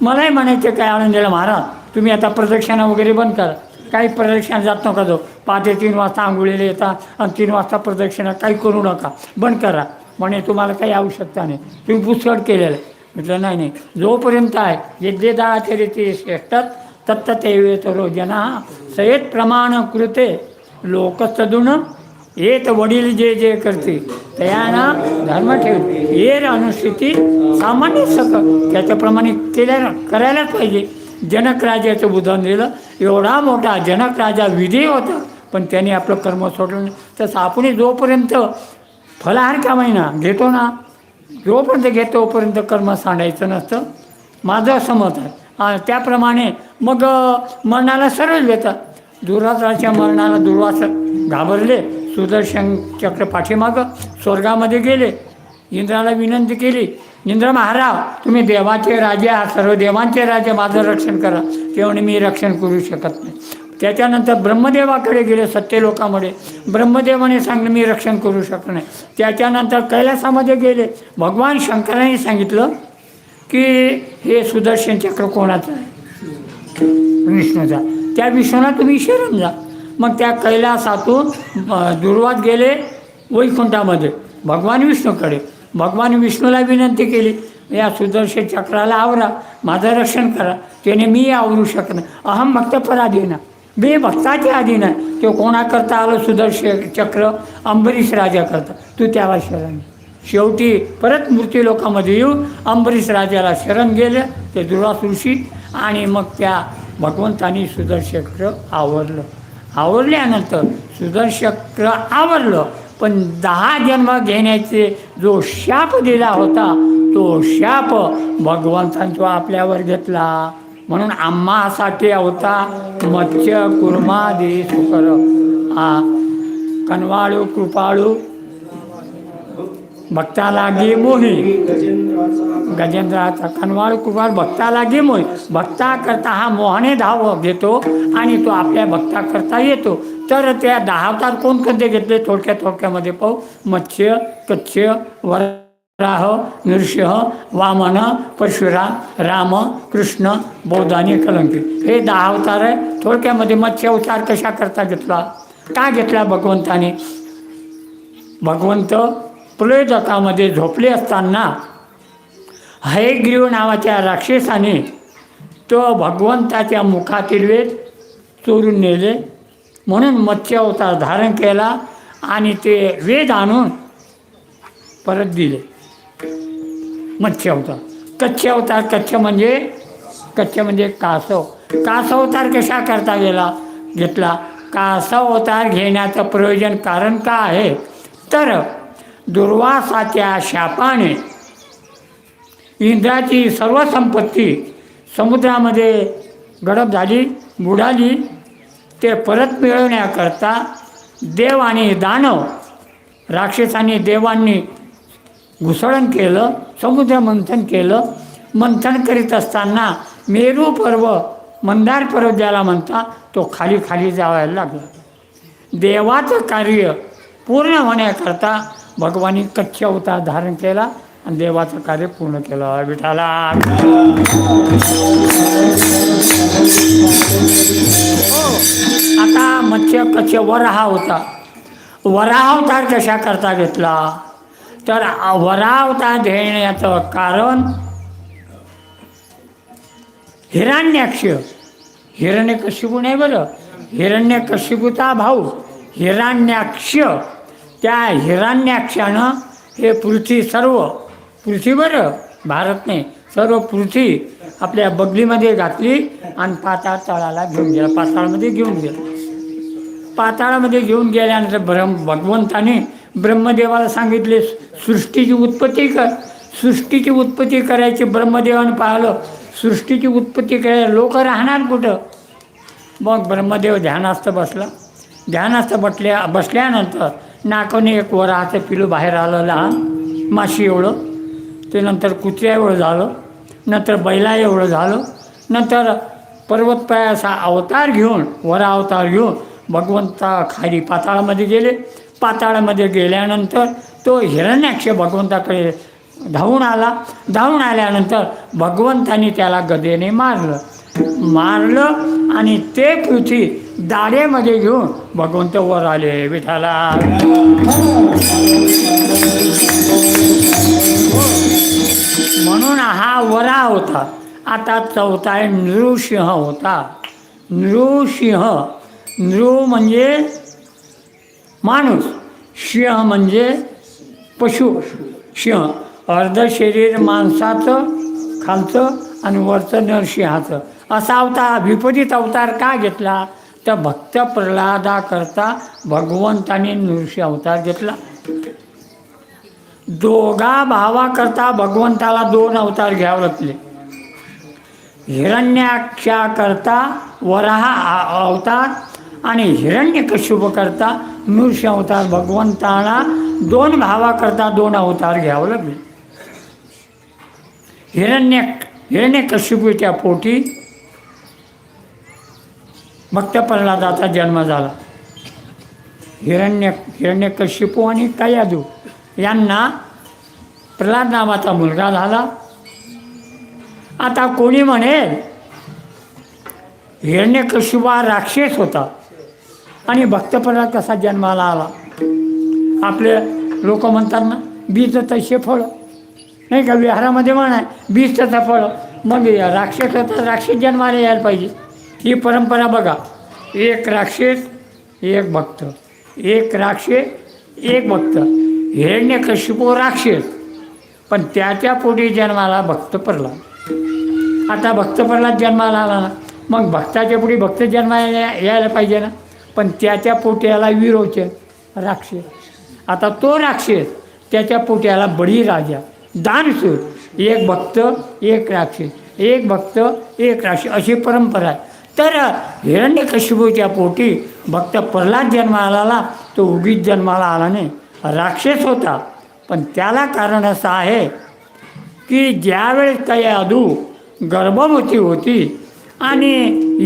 मलाही म्हणायचे काय आनंदीला, महाराज तुम्ही आता प्रदक्षिणा वगैरे बंद करा, काही प्रदक्षिणा जात नका जाऊ. 5:00 ते 3 वाजता आंघोळीला येतात आणि 3 वाजता प्रदक्षिणा काही करू नका, बंद करा. म्हणे तुम्हाला काही आवश्यकता नाही, तुम्ही पुष्कळ केलेलं आहे. म्हटलं नाही, जोपर्यंत आहे यज्ञे दाचरिते श्रेष्ठात तत्तते रोजना सयेत प्रमाण कृते लोकस्तदुन येत वडील जे जे करते तयाना धर्म ठेवते येर अनुस्थिती सामान्य सक, त्याच्याप्रमाणे करायलाच पाहिजे. जनक राजाचं उदाहरण दिलं. एवढा मोठा जनक राजा विधी होता, पण त्याने आपलं कर्म सोडलं नाही. तसं आपण जोपर्यंत फलाहार का महिना घेतो ना, जोपर्यंत घेतो तोपर्यंत कर्म सांडायचं नसतं, माझं असं मत आहे. त्याप्रमाणे मग मरणाला सरळ येतात. दुर्वासाच्या मरणाला दुर्वास घाबरले. सुदर्शन चक्र पाठीमागं स्वर्गामध्ये गेले. इंद्राला विनंती केली, इंद्र महाराज तुम्ही देवाचे राजे आहात, सर्व देवांचे राजे, माझं रक्षण करा. ते म्हणे मी रक्षण करू शकत नाही. त्याच्यानंतर ब्रह्मदेवाकडे गेले सत्यलोकामध्ये. ब्रह्मदेवाने सांगितलं मी रक्षण करू शकत नाही. त्याच्यानंतर कैलासामध्ये गेले. भगवान शंकराने सांगितलं की हे सुदर्शन चक्र कोणाचं आहे. विष्णूचा. त्या विष्णूला तुम्ही शरण जा. मग त्या कैलासातून दुर्वात गेले वैकुंठामध्ये भगवान विष्णूकडे. भगवान विष्णूला विनंती केली, या सुदर्शन चक्राला आवरा, माझं रक्षण करा. त्याने मी आवरू शकत, अहम भक्त पराधीन, बे भक्ताच्या अधीन आहे. तो कोणाकरता आलं सुदर्शन चक्र? अंबरीश राजा करता. तू त्याला शरण. शेवटी परत मूर्ती लोकांमध्ये येऊन अंबरीश राजाला शरण गेले ते दुर्वास ऋषी. आणि मग त्या भगवंतानी सुदर्शन चक्र आवरलं. आवरल्यानंतर सुदर्शन चक्र आवरलं, पण 10 जन्म घेण्याचे जो शाप दिला होता तो शाप भगवंतांचा आपल्यावर घेतला. म्हणून आम्हासाठी होता मत्स्य कुर्मादी सुकर, कनवाळू कृपाळू भक्ता लागे मोही. गजेंद्राचा कनवाळू कृपाळ भक्ता लागे मोही. भक्ता करता हा मोहाने धाव घेतो आणि तो आपल्या भक्ता करता येतो. तर त्या 10 अवतार कोण कोणते घेतले थोडक्यामध्ये पाहू. मत्स्य, कच्छ, वराह, नृसिंह, वामन, परशुराम, राम, कृष्ण, बौद्ध आणि कलंकी. हे 10 अवतार आहे. थोडक्यामध्ये मत्स्य अवतार कशा करता घेतला? का घेतला भगवंताने? भगवंत प्रलयोदकामध्ये झोपले असताना हयग्रीव नावाच्या राक्षसाने तो भगवंताच्या मुखातील वेद चोरून नेले. म्हणून मत्स्य अवतार धारण केला आणि ते वेद आणून परत दिले. मत्स्य अवतार. कच्छ अवतार. कच्छ म्हणजे कासव. कासव अवतार कशा करता घेतला? कासव अवतार घेण्याचं प्रयोजन कारण का आहे? तर दुर्वासाच्या शापाने इंद्राची सर्व संपत्ती समुद्रामध्ये गडप झाली, बुडाली. ते परत मिळवण्याकरता देव आणि दानव, राक्षसांनी देवांनी घुसळण केलं, समुद्र मंथन केलं. मंथन करीत असताना मेरू पर्वत, मंदार पर्वत ज्याला म्हणता, तो खाली जावायला लागला. देवाचं कार्य पूर्ण होण्याकरता भगवानी कच्छ अवतार धारण केला आणि देवाचं कार्य पूर्ण केलं. विठाला आता मत्स्य कच्छ वराह होता. वराह अवतार कशा करता घेतला? तर वराह अवतार घेण्याचं कारण हिरण्याक्ष. हिरण्यकशिपू नाही बरं, हिरण्यकशिपूचा भाऊ हिरण्याक्ष. त्या हिरण्याक्षानं हे पृथ्वी बरं, भारत नाही, सर्व पृथ्वी आपल्या बगलीमध्ये घातली आणि पाताळ तळाला घेऊन गेला. पाताळामध्ये घेऊन गेल्यानंतर भगवंताने ब्रह्मदेवाला सांगितले सृष्टीची उत्पत्ती कर. सृष्टीची उत्पत्ती करायची ब्रह्मदेवाने पाहिलं. सृष्टीची उत्पत्ती करायला लोक राहणार कुठं? मग ब्रह्मदेव ध्यानास्थ बसला. ध्यानास्थ बसल्यानंतर नाकाने एक वराचं पिलू बाहेर आलं, लहान माशी एवढं. ते नंतर कुत्र्या एवढं झालं, नंतर बैला एवढं झालं. नंतर पर्वतपायाचा अवतार घेऊन, वरा अवतार घेऊन भगवंता खाली पाताळामध्ये गेले. पाताळामध्ये गेल्यानंतर तो हिरण्याक्ष भगवंताकडे धावून आला. धावून आल्यानंतर भगवंतानी त्याला गदेने मारलं आणि ते पृथ्वी दाढेमध्ये घेऊन भगवंत वर आले. विठाला म्हणून हा वरा होता. आता चौथा आहे नृसिंह होता. नृसिंह, नृ म्हणजे माणूस, सिंह म्हणजे पशु. सिंह अर्ध शरीर माणसाचं खालचं आणि वरचं नरसिंहाचं. असा अवतार, विपरीत अवतार का घेतला? तर भक्त प्रल्हादाकरता भगवंताने नृसिंह अवतार घेतला. दोघा भावाकरता भगवंताला 2 अवतार घ्यावे लागले. हिरण्याक्षाकरता वराह अवतार आणि हिरण्यकशिपूकरता नृसिंह अवतार. भगवंताला 2 भावाकरता 2 अवतार घ्यावे लागले. हिरण्यकशिपूच्या पोटी भक्त प्रल्हादाचा जन्म झाला. हिरण्यकशिपू आणि कयाधू यांना प्रल्हाद नावाचा मुलगा झाला. आता कोणी म्हणेल हिरण्यकशिपू हा राक्षस होता आणि भक्त प्रल्हाद कसा जन्माला आला. आपले लोक म्हणतात ना, बीज तसे फळ, नाही का, विहारामध्ये म्हण आहे बीज तसा फळ. मग राक्षस होता, राक्षस जन्माला यायला पाहिजे. ही परंपरा बघा, एक राक्षस एक भक्त, एक राक्षस एक भक्त. हिरण्यकशिपू राक्षस, पण त्याच्या पोटी जन्माला भक्त प्रल्हाद. आता भक्त प्रल्हाद जन्माला आला ना, मग भक्ताच्या पोटी भक्त जन्माला यायला पाहिजे ना, पण त्याच्या पोट्याला विरोचन राक्षस. आता तो राक्षस, त्याच्या पोट्याला बळीराजा, दानसूर. एक भक्त एक राक्षस, एक भक्त एक राक्षस, अशी परंपरा आहे. तर हिरण्यकशिपूच्या पोटी भक्त प्रल्हाद जन्माला आला. तो उगीच जन्माला आला नाही, राक्षस होता. पण त्याला कारण असं आहे की ज्यावेळेस काही अधू गर्भवती होती आणि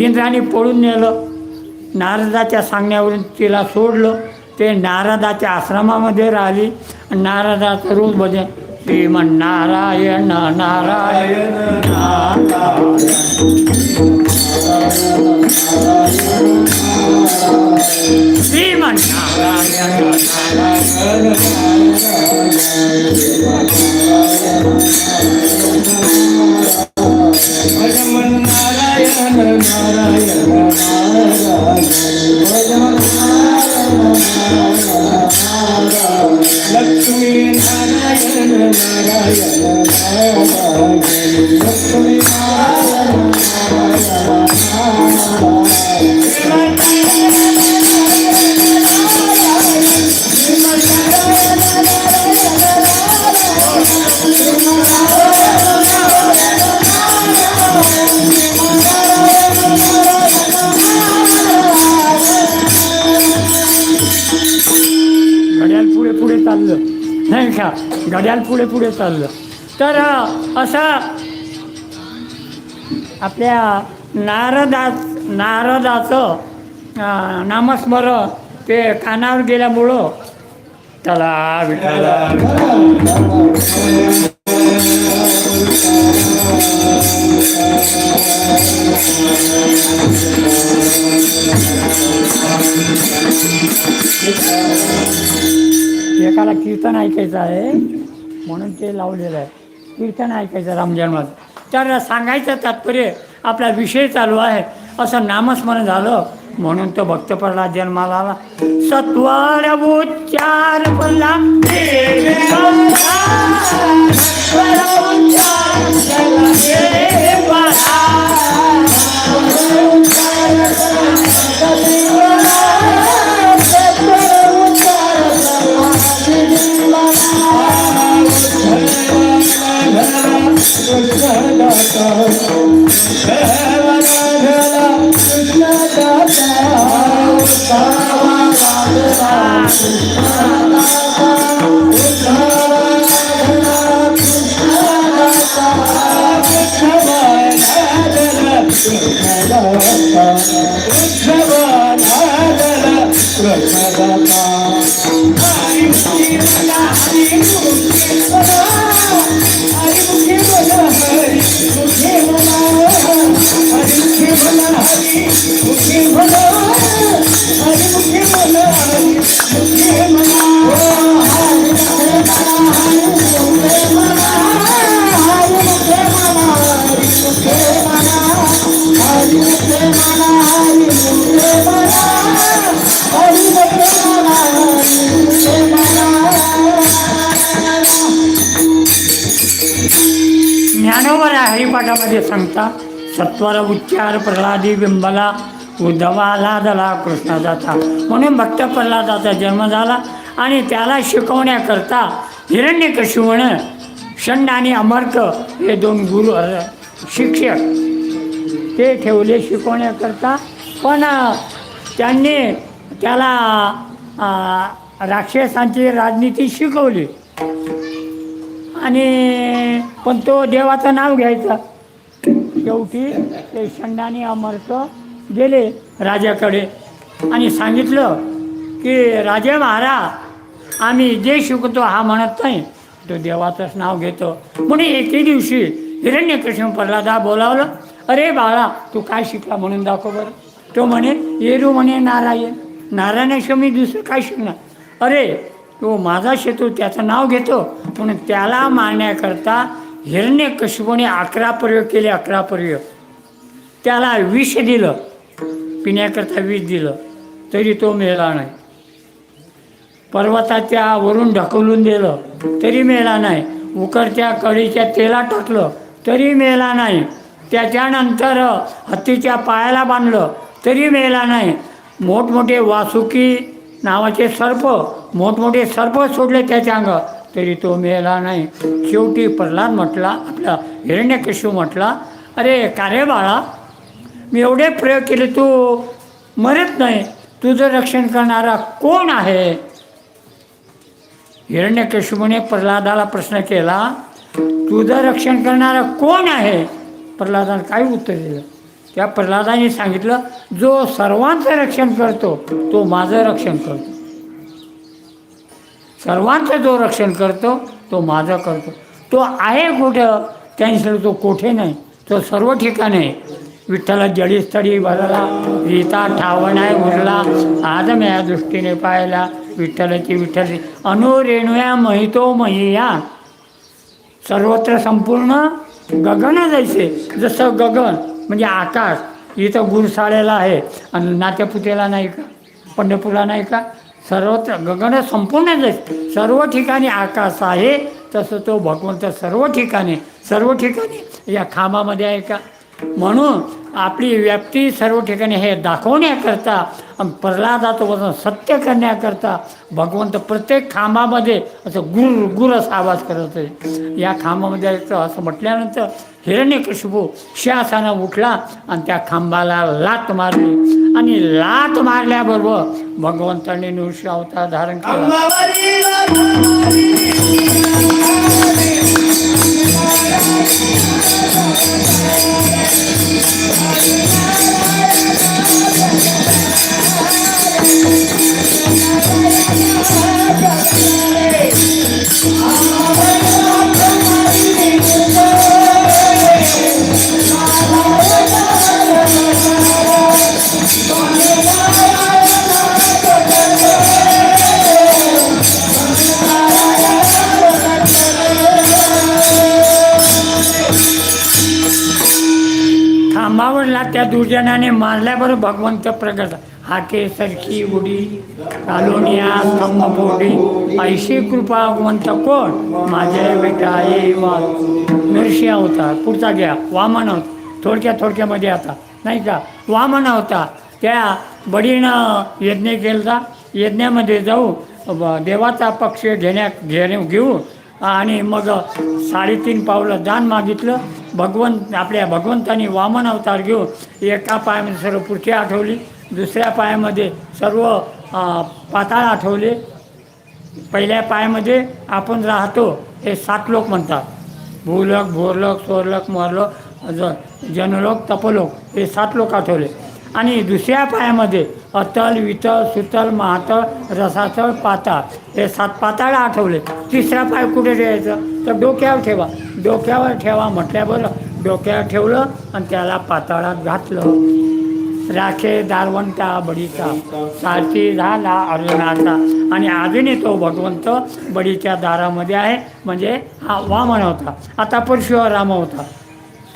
इंद्राने पळून नेलं, नारदाच्या सांगण्यावरून तिला सोडलं. ते नारदाच्या आश्रमामध्ये राहिली. नारदाचं रोज भजन, श्रीमन नारायण नारायण नारायण, श्रीमन नारायण नारायण, लक्ष्मी नारायण नारायण लक्ष्मी नारायण घड्याळ पुढे पुढे चाललं, नाही का, घड्याळ पुढे पुढे चाललं. तर असं आपल्या नारदाचं नामस्मरण ते कानावर गेल्यामुळं त्याला विठाला एकाला कीर्तन ऐकायचं आहे म्हणून ते लावलेलं आहे. कीर्तन ऐकायचं रामजन्मात. तर सांगायचं तात्पर्य, आपला विषय चालू आहे, असं नामस्मरण झालं म्हणून तो भक्त प्रल्हाद जन्माला आला. सत्वर उच्चार बोलला ज्ञानोबर हरिपाठामध्ये सांगता, सत्वर उच्चार प्रल्हादी बिंबला उद्धवाला दला कृष्ण जाता. म्हणून भक्त प्रल्हादाचा जन्म झाला आणि त्याला शिकवण्याकरता हिरण्यकशिपूने षंड आणि अमर्क हे दोन गुरु शिक्षक ते ठेवले शिकवण्याकरता. पण त्यांनी त्याला राक्षसांची राजनीती शिकवली आणि पण तो देवाचं नाव घ्यायचा. शेवटी ते षंड आणि अमर्क गेले राजाकडे आणि सांगितलं की राजा महाराज, आम्ही जे शिकतो हा म्हणत नाही, तो देवाचंच नाव घेतो. म्हणून एके दिवशी हिरण्यकशिपू प्रल्हादा बोलावलं अरे बाळा तू काय शिकला म्हणून दाखव बरं. तो म्हणे येरू म्हणे नारायण, नारायणाशिवाय मी दुसरं काय शिकणार. अरे तो माझा शत्रू त्याचं नाव घेतो म्हणून त्याला मारण्याकरता हिरण्यकशिपूने 11 प्रयोग केले. 11 प्रयोग. त्याला विष दिलं, पिण्याकरता विष दिलं तरी तो मेला नाही. पर्वताच्या वरून ढकलून दिलं तरी मेला नाही. उकडत्या कढीच्या तेलात टाकलं तरी मेला नाही. त्याच्यानंतर हत्तीच्या पायाला बांधलं तरी मेला नाही. मोठमोठे वासुकी नावाचे सर्प, मोठमोठे सर्प सोडले त्याच्या अंगावर तरी तो मेला नाही. शेवटी प्रल्हाद म्हटला, आपला हिरण्यकशिपू म्हटला, अरे का रे बाळा मी एवढे प्रयोग केले तू मरत नाही, तुझं रक्षण करणारा कोण आहे. हिरण्यकशिपूने प्रल्हादाला प्रश्न केला, तुझं रक्षण करणारा कोण आहे. प्रल्हादाने काय उत्तर दिलं. त्या प्रल्हादाने सांगितलं, जो सर्वांचं रक्षण करतो तो माझं रक्षण करतो. सर्वांचं जो रक्षण करतो तो माझं करतो. तो आहे कुठं. त्यांनी सांगितलं तो कोठे नाही, तो सर्व ठिकाणी आहे. विठ्ठला जडीस्थळी भरला, रीता ठावणाय उरला, आज मी या दृष्टीने पाहिला. विठ्ठलाची विठ्ठल अनुरेणुया महितो महिया. सर्वत्र संपूर्ण गगन जैसे, जसं गगन म्हणजे आकाश इथं गुरसाळ्याला आहे आणि नात्यापुतेला नाही का, पंढरपूरला नाही का, सर्वत्र गगन संपूर्ण जैसे सर्व ठिकाणी आकाश आहे तसं तो भगवंत सर्व ठिकाणी या खांबामध्ये आहे का. म्हणून आपली व्याप्ती सर्व ठिकाणी हे दाखवण्याकरता आणि प्रल्हादाचं वचन सत्य करण्याकरता भगवंत प्रत्येक खांबामध्ये असं गुर असा आवाज करत आहे. या खांबामध्ये असं म्हटल्यानंतर हिरण्यकशिपू शासानं उठला आणि त्या खांबाला लात मारली आणि लात मारल्याबरोबर भगवंताने नृसिंह अवतार धारण केला. खांबावरला त्या दुर्जनाने मारल्याबरोबर भगवंत प्रगट. हाके सरखी उडी कालोनिया स्तंभपोटी, ऐशी कृपा भगवंत कोण माझे बेटा ये नृसिंह अवतार. पुढचा घ्या वामन अवतार. थोडक्यामध्ये आता नाही का वामन अवतार. त्या बडीनं यज्ञ केला. यज्ञामध्ये जाऊ देवाचा पक्ष घेऊन आणि मग 3.5 पावलं दान मागितलं. आपल्या भगवंतानी वामन अवतार घेऊन एका पायामध्ये सर्व पृथ्वी आठवली, दुसऱ्या पायामध्ये सर्व पाताळ आठवले. पहिल्या पायामध्ये आपण राहतो हे 7 लोक म्हणतात, भूलोक भोरलोक स्वर्लोक मोरलोक जनलोक तपलोक हे 7 लोक आठवले. आणि दुसऱ्या पायामध्ये अतल वितल सुतल महातळ रसातळ पाताळ हे 7 पाताळ आठवले. तिसरा पाय कुठे ठेवायचं तर डोक्यावर ठेवा म्हटल्याबरोबर डोक्यावर ठेवलं आणि त्याला पाताळात घातलं. राखे दारवंता बडीचा सारथी झाला अर्जुनाचा. आणि अजूनही तो भगवंत बडीच्या दारामध्ये आहे. म्हणजे हा वामन होता. आता परशुराम होता.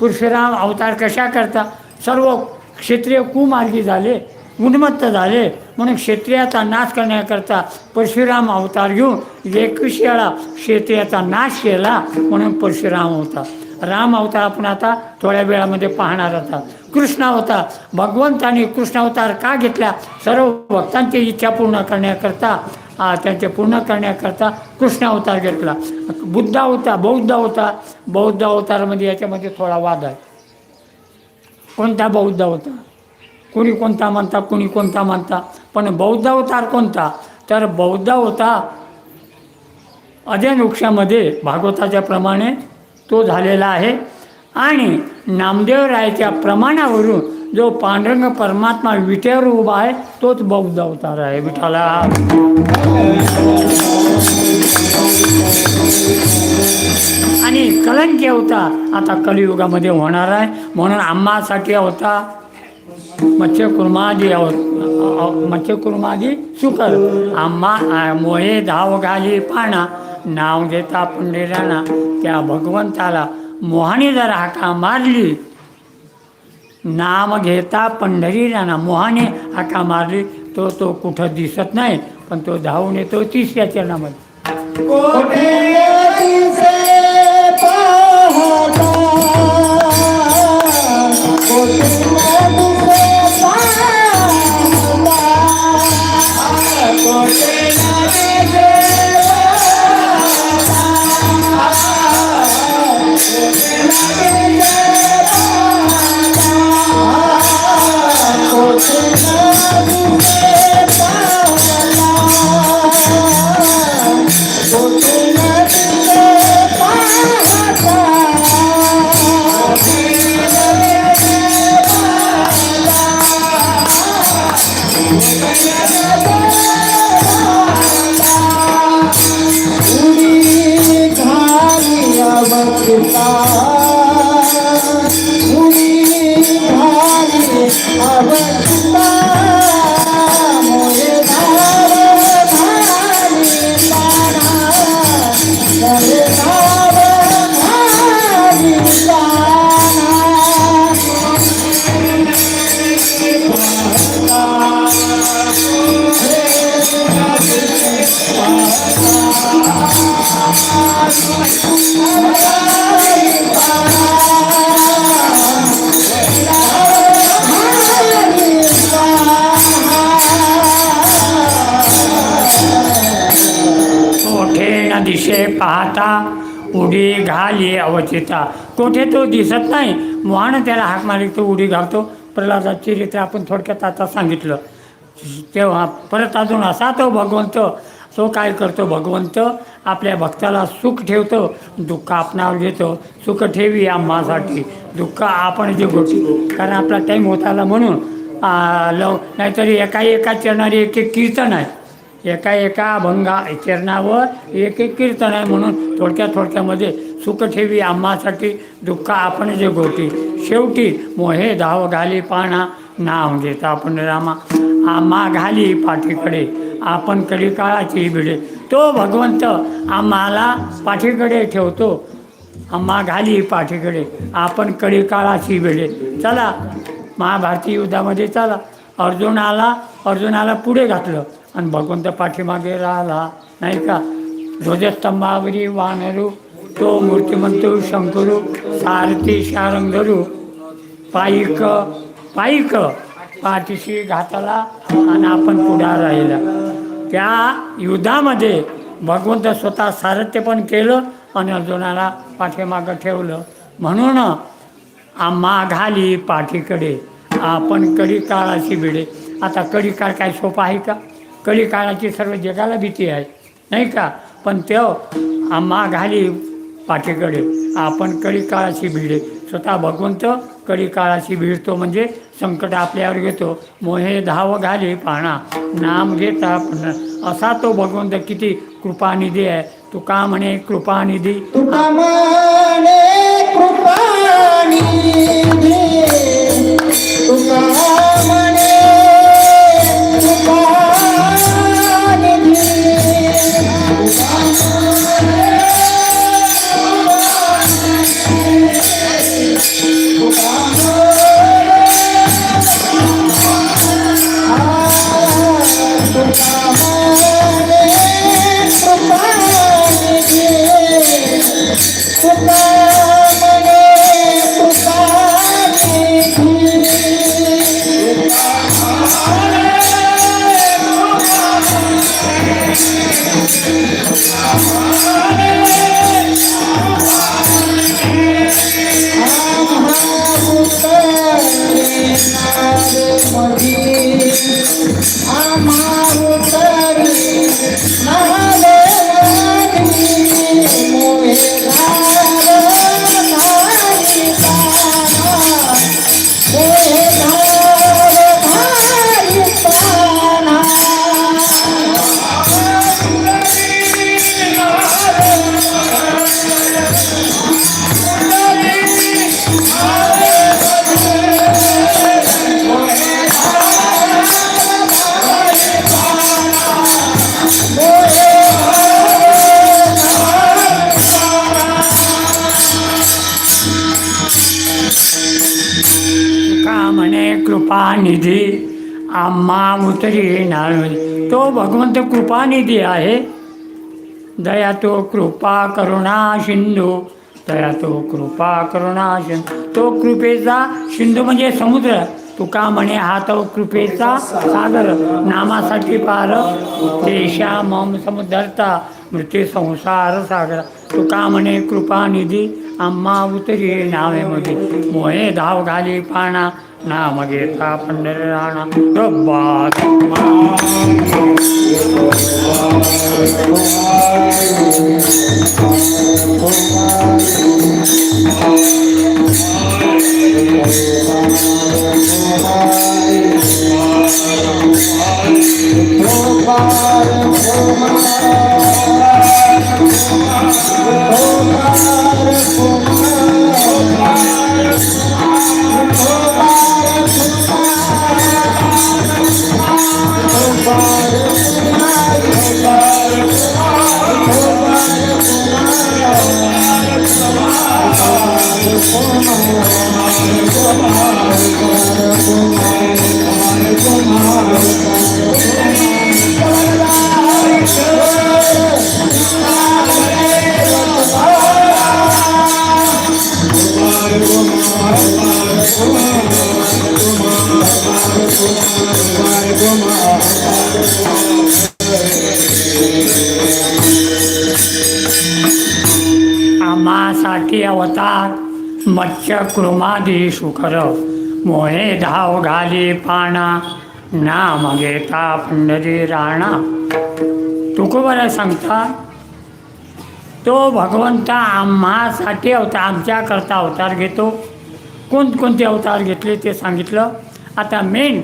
परशुराम अवतार कशा करता सर्व क्षत्रिय कुमार्गी झाले, उन्मत्त झाले, म्हणून क्षत्रियाचा नाश करण्याकरता परशुराम अवतार घेऊन 21 वेळा क्षत्रियाचा नाश केला. म्हणून परशुराम होता. राम अवतार आपण आता थोड्या वेळामध्ये पाहणार होता. कृष्ण अवतार भगवंताने कृष्ण अवतार का घेतला, सर्व भक्तांची इच्छा पूर्ण करण्याकरता, त्यांचे पूर्ण करण्याकरता कृष्ण अवतार घेतला. बौद्ध अवतारामध्ये याच्यामध्ये थोडा वाद आहे. कोणता बौद्ध अवतार, कोणी कोणता म्हणता, पण बौद्ध अवतार कोणता तर बौद्ध अवतार अजय वृक्षामध्ये भागवताच्या प्रमाणे तो झालेला आहे. आणि नामदेवरायाच्या प्रमाणावरून जो पांडुरंग परमात्मा विटेवर उभा आहे तोच बौद्ध अवतार आहे. विठ्ठला आणि कलंकी अवतार आता कलियुगामध्ये होणार आहे. म्हणून आम्हासाठी अवतार मत्स्यकुर्मादी सुकर आम्हा मोहे धाव घाली पाना नाव घेता पंढरीराणा. त्या भगवंताला मोहाने जर हाका मारली, नाम घेता पंढरीराणा, मोहाने हाका मारली तो कुठं दिसत नाही, पण तो धावून येतो तिसऱ्या चरणामध्ये. कोठे दिसे पाहता, कोठे दिसे पाहता, कोठे दिसे दिशे पाहता उडी घाली अवचिता. कोठे तो दिसत नाही, मोहानं त्याला हाक मारली तो उडी घालतो. प्रल्हादाचं चरित्र आपण थोडक्यात आता सांगितलं. तेव्हा परत अजून असा तो भगवंत, तो काय करतो, भगवंत आपल्या भक्ताला सुख ठेवतो, दुःख आपणावर घेतो. सुख ठेवी आम्हासाठी, दुःख आपण जे गोष्टी, कारण आपला टाईम होत आला म्हणून नाहीतरी एका चरणारी एक कीर्तन आहे, एका अभंगा चरणावर एक कीर्तन आहे. म्हणून थोडक्यामध्ये सुख ठेवी आम्हासाठी, दुःख आपण जे गोटी, शेवटी मोहे धाव घाली पाना नाव घेता आपण रामा. आम्हा घाली पाठीकडे आपण कलिकाळाची भिडे. तो भगवंत आम्हाला पाठीकडे ठेवतो. आम्हा घाली पाठीकडे आपण कलिकाळाची भिडे. चला महाभारती युद्धामध्ये चला, अर्जुनाला पुढे घातलं आणि भगवंत पाठीमागे राहिला, नाही का. ध्वजस्तंभावरी वानरू तो मूर्तिमंतू शंकरू, सारथी शारंगरू, पायिक पाठीशी घातला आणि आपण पुढा राहिला. त्या युद्धामध्ये भगवंत स्वतः सारथ्य पण केलं आणि अर्जुनाला पाठीमागं ठेवलं. म्हणून आम्हा घाली पाठीकडे आपण कलिकाळाची भिडे. आता कलिकाळ काय सोपा आहे का? कलिकाळाची सर्व जगाला भीती आहे, नाही का. पण तो आम्हा घाली पाठीकडे आपण कलिकाळाची भिडे. स्वतः भगवंत कलिकाळाची भिडतो, म्हणजे संकट आपल्यावर घेतो. मोहे धाव घाली पाना नाम घेता पण. असा तो भगवंत किती कृपानिधी आहे. तुका म्हणे कृपानिधी, तुका म्हणे कृपानिधी, तुका म्हणे कृपानिधी, कृपानिधी आम्हा उतरी नावे. तो भगवंत कृपानिधी आहे. दया तो कृपा करुणा सिंधू, दया तो कृपा करुणा सिंधू. तो कृपेचा सिंधू म्हणजे समुद्र. तुका म्हणे हा तो कृपेचा सागर. नामासाठी पार तेशा मम समुद्रता मृत्यू संसार सागर. तुका म्हणे कृपानिधी आम्हा उतरी नावेमध्ये. मोहे धाव घाली पाणा नाम घेता पंढरी राणा. डब्बा आम्हासाठी अवतार मत्स्य कृमादी शुकर. मोहे धाव घाली पाणा नाम घेता पंढरी राणा. तुकोबाला सांगता तो भगवंत आम्हासाठी अवतार, आमच्याकरता अवतार घेतो. कोणकोणते अवतार घेतले ते सांगितलं. आता मेन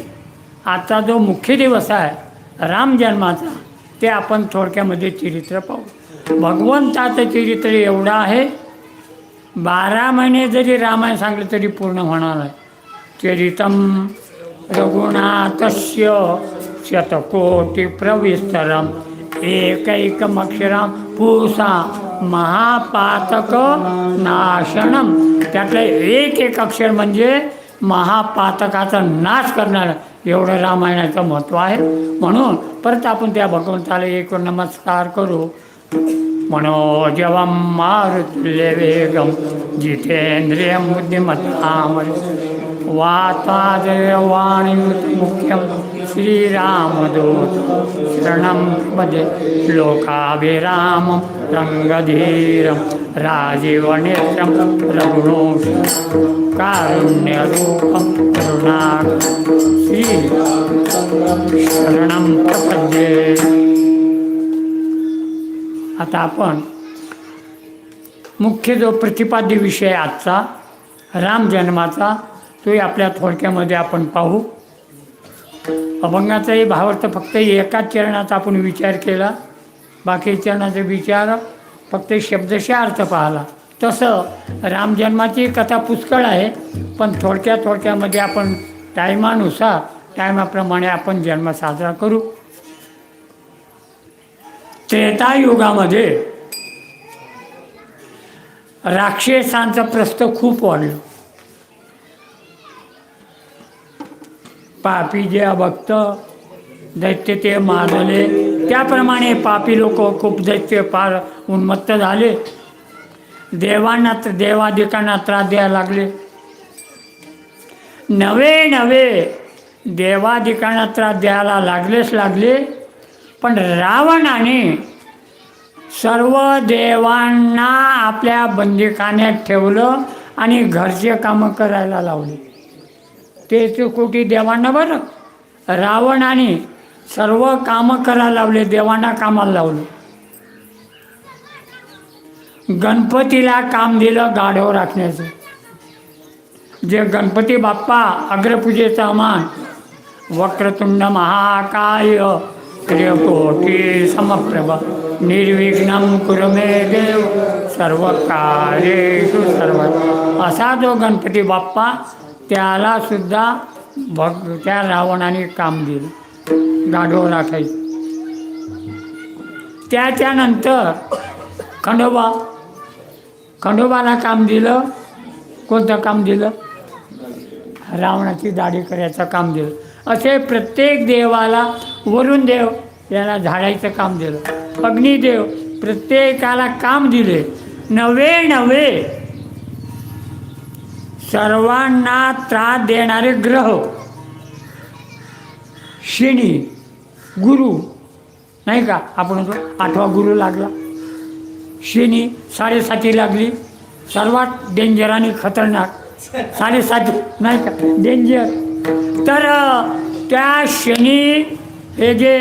आजचा जो मुख्य दिवस आहे राम जन्माचा, ते आपण थोडक्यामध्ये चरित्र पाहू. भगवंताचं चरित्र एवढं आहे, 12 महिने जरी रामायण सांगलं तरी पूर्ण होणार आहे. चरितम रघुनाथस्य शतकोटी प्रविस्तरम एकैकमक्षरम पुसा महापातक नाशनम. त्यातलं एक अक्षर म्हणजे महापातकाचा नाश करणारं एवढं रामायणाचं महत्त्व आहे. म्हणून परत आपण त्या भगवंताला एक नमस्कार करू. मनोजवं मारुतुल्य वेगं जितेंद्रियं बुद्धिमतां वाताजयवाणीयुतं मुख्यं श्रीरामदूतं शरणं प्रपद्ये. लोकाभिरामं रङ्गधीरं राजीवनेत्रं रघुनूतं कारुण्यरूपं करुणाकरं शरणं प्रपद्ये. आता आपण मुख्य जो प्रतिपाद्य विषय आजचा राम जन्माचा, तोही आपल्या थोडक्यामध्ये आपण पाहू. अभंगाचाही भावार्थ फक्त एकाच चरणाचा आपण विचार केला, बाकी चरणाचा विचार फक्त शब्दशः अर्थ पाहिला. तसं रामजन्माची कथा पुष्कळ आहे, पण थोडक्यामध्ये आपण टायमानुसार टायमाप्रमाणे आपण जन्म साजरा करू. त्रेतायुगामध्ये राक्षसांचं प्रस्थ खूप वाढलं. पापी जे अभक्त दैत्य ते मारले, त्याप्रमाणे पापी लोक खूप दैत्य फार उन्मत्त झाले. देवादिकांना त्रास द्यायला लागले. नवे देवादिकांना त्रास द्यायला लागले. पण रावणाने सर्व देवांना आपल्या बंदिखान्यात ठेवलं आणि घरचे कामं करायला लावले. तेच कोटी देवांना बरं, रावणाने सर्व कामं करायला लावले, देवांना कामाला लावलं. गणपतीला काम दिलं गाढव राखण्याचं. जे गणपती बाप्पा अग्रपूजेचा मान, वक्रतुंड महाकाय त्रिकोटी समप्रभ निर्विघ्नं कुरु मे देव सर्व कार्येषु सर्वदा. असा जो गणपती बाप्पा, त्याला सुद्धा त्या रावणाने काम दिलं, गाढव राखायचं. त्याच्यानंतर खंडोबाला काम दिलं. कोणतं काम दिलं? रावणाची दाढी करायचं काम दिलं. असे प्रत्येक देवाला वरुण देव याला झाडायचं काम दिलं. अग्निदेव प्रत्येकाला काम दिले. नवे नवे सर्वांना त्रास देणारे ग्रह शनी गुरु नाही का, आपण म्हणतो 8वा गुरु लागला. शनी 7.5 लागली, सर्वात डेंजर आणि खतरनाक 7.5 नाही का डेंजर. तर त्या शनी हे जे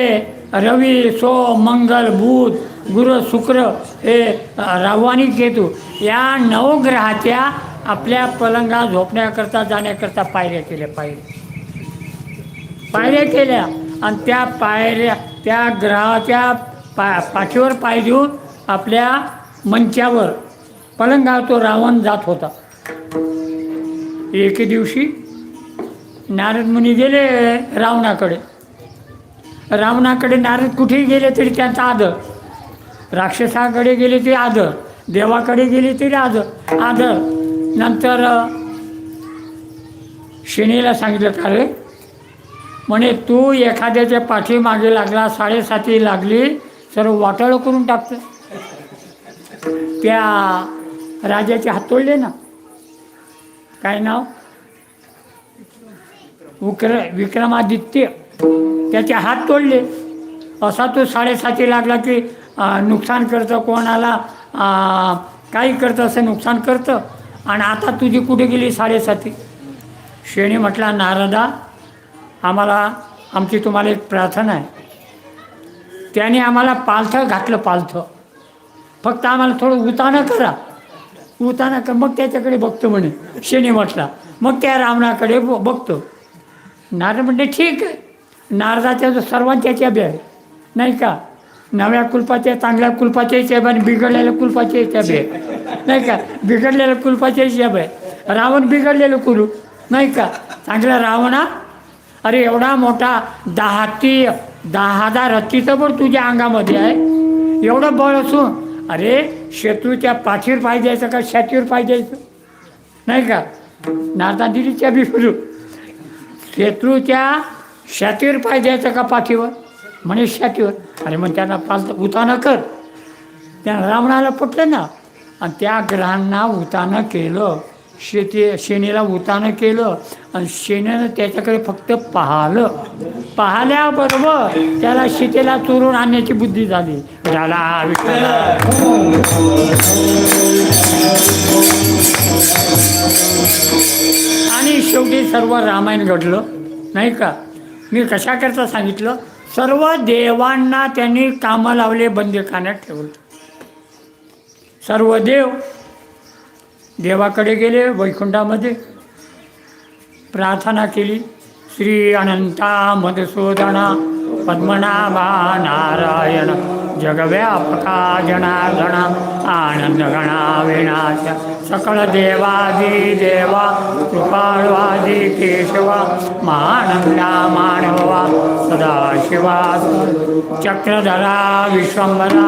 रवी सोम मंगल बुध गुरु शुक्र हे राहू आणि केतू या 9 ग्रहाच्या आपल्या पलंगा झोपण्याकरता जाण्याकरता पायऱ्या केल्या आणि त्या पायऱ्या त्या ग्रहाच्या पाठीवर पाय देऊन आपल्या मंचावर पलंगावर तो रावण जात होता. एके दिवशी नारद मुनी गेले रावणाकडे. नारद कुठेही गेले तरी त्यांचा आदर, राक्षसाकडे गेले तरी आदर, देवाकडे गेले तरी आदर. नंतर शनीला सांगितलं का रे, म्हणे तू एखाद्याच्या पाठीमागे लागला 7.5 लागली सर्व वाटाळं करून टाकतं. त्या राजाचे हात तोडले ना, काय नाव विक्रमादित्य, त्याचे हात तोडले. असा तो 7.5 लागला की नुकसान करतं, कोणाला काही करतं, असं नुकसान करतं. आणि आता तुझी कुठे गेली 7.5. शेणी म्हटला नारदा, आमची तुम्हाला एक प्रार्थना आहे. त्याने आम्हाला पालथं घातलं, फक्त आम्हाला थोडं उतानं करा, मग त्याच्याकडे बघतो म्हणे. शनी म्हटला मग त्या रावणाकडे बघतो. नारद म्हणते ठीक आहे. नारदाच्या सर्वांच्या चाबी आहे नाही का, नव्या कुलपाच्या, चांगल्या कुलपाच्या चाबी आणि बिघडलेल्या कुलपाच्या चाबी आहे नाही का. बिघडलेल्या कुलपाच्या चाबी आहे. रावण बिघडलेलं कुलूप नाही का. चांगला रावणा, अरे एवढा मोठा 10,000 हत्तीचं बळ तुझ्या अंगामध्ये आहे, एवढं बळ असून अरे शत्रूच्या पाठीवर पाय द्यायचं का छातीवर पाय द्यायचं नाही का. नारदा दिली चाबी फिरून, शत्रूच्या छातीवर पाय द्यायचं का पाठीवर, म्हणे छातीवर. अरे मग त्यांना उतानं कर. त्या रावणाला पटलं ना, आणि त्या ग्रहांना उतानं केलं. शनीला उतानं केलं आणि शनीनं त्याच्याकडे फक्त पाहिल्याबरोबर त्याला सीतेला चोरून आणण्याची बुद्धी झाली. झाला विठ्ठला. आणि शेवटी सर्व रामायण घडलं नाही का. मी कशाकरता सांगितलं, सर्व देवांना त्यांनी कामं लावले, बंदीखान्यात ठेवलं. सर्व देवाकडे गेले, वैकुंठामध्ये प्रार्थना केली. श्री अनंता मधुसूदना पद्मनाभा नारायण जगव्यापका जनार्दना आनंदगणा विनाश सकळ देवादी देवा कृपाळवादी केशवा महानंदा मानवा सदाशिवा चक्रधरा विश्वंभरा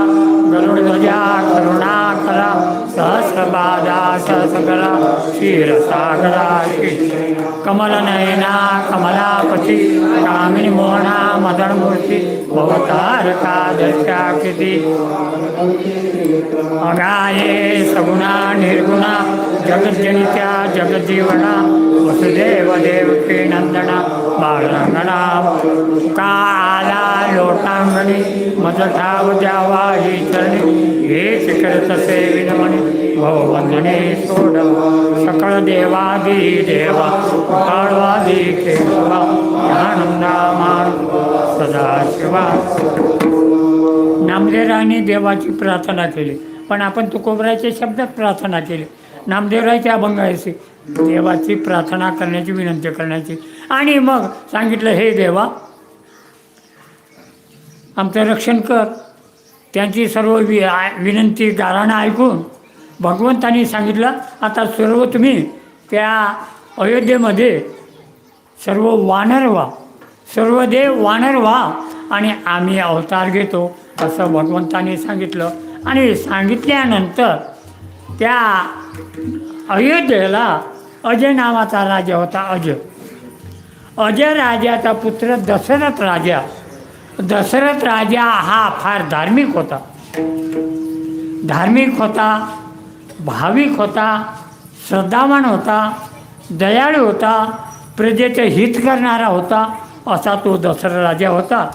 गरुडध्वजा करुणाकरा सहस्रपादा सहस्रकरा क्षीरसागरा कमलनयना कमलापती कामिनी मोहना मदनमूर्ती भवतारका दर्शाकृती अगाये सगुणा निर्गुणा जगज्जनित्या जगज्जीवना वसुदेव देवकी नंदना बाळरंगणा काला लोटांगणी मदठाव द्यावा ही चरणी हे शिखर तसे विनमणी भववंदने सोड सकळ देवादी देवा काळवादी केशवा आनंदा मान सदाशिवा. नामदेवरायांनी देवाची प्रार्थना केली, पण आपण तुकोबराच्या शब्दात प्रार्थना केली. नामदेवरायच्या अभंगाची देवाची प्रार्थना करण्याची, विनंती करण्याची. आणि मग सांगितलं हे देवा आमचं रक्षण कर. त्यांची सर्व विनंती गाराणं ऐकून भगवंतांनी सांगितलं आता सर्व तुम्ही त्या अयोध्येमध्ये सर्व वानर व्हा, सर्व देव वानर व्हा आणि आम्ही अवतार घेतो असं भगवंतांनी सांगितलं. आणि सांगितल्यानंतर त्या अयोध्येला अजय नावाचा राजा होता. अजय राजाचा पुत्र दशरथ राजा. दशरथ राजा हा फार धार्मिक होता. धार्मिक होता, भाविक होता, श्रद्धावान होता, दयाळू होता, प्रजेचे हित करणारा होता. असा तो दशरथ राजा होता.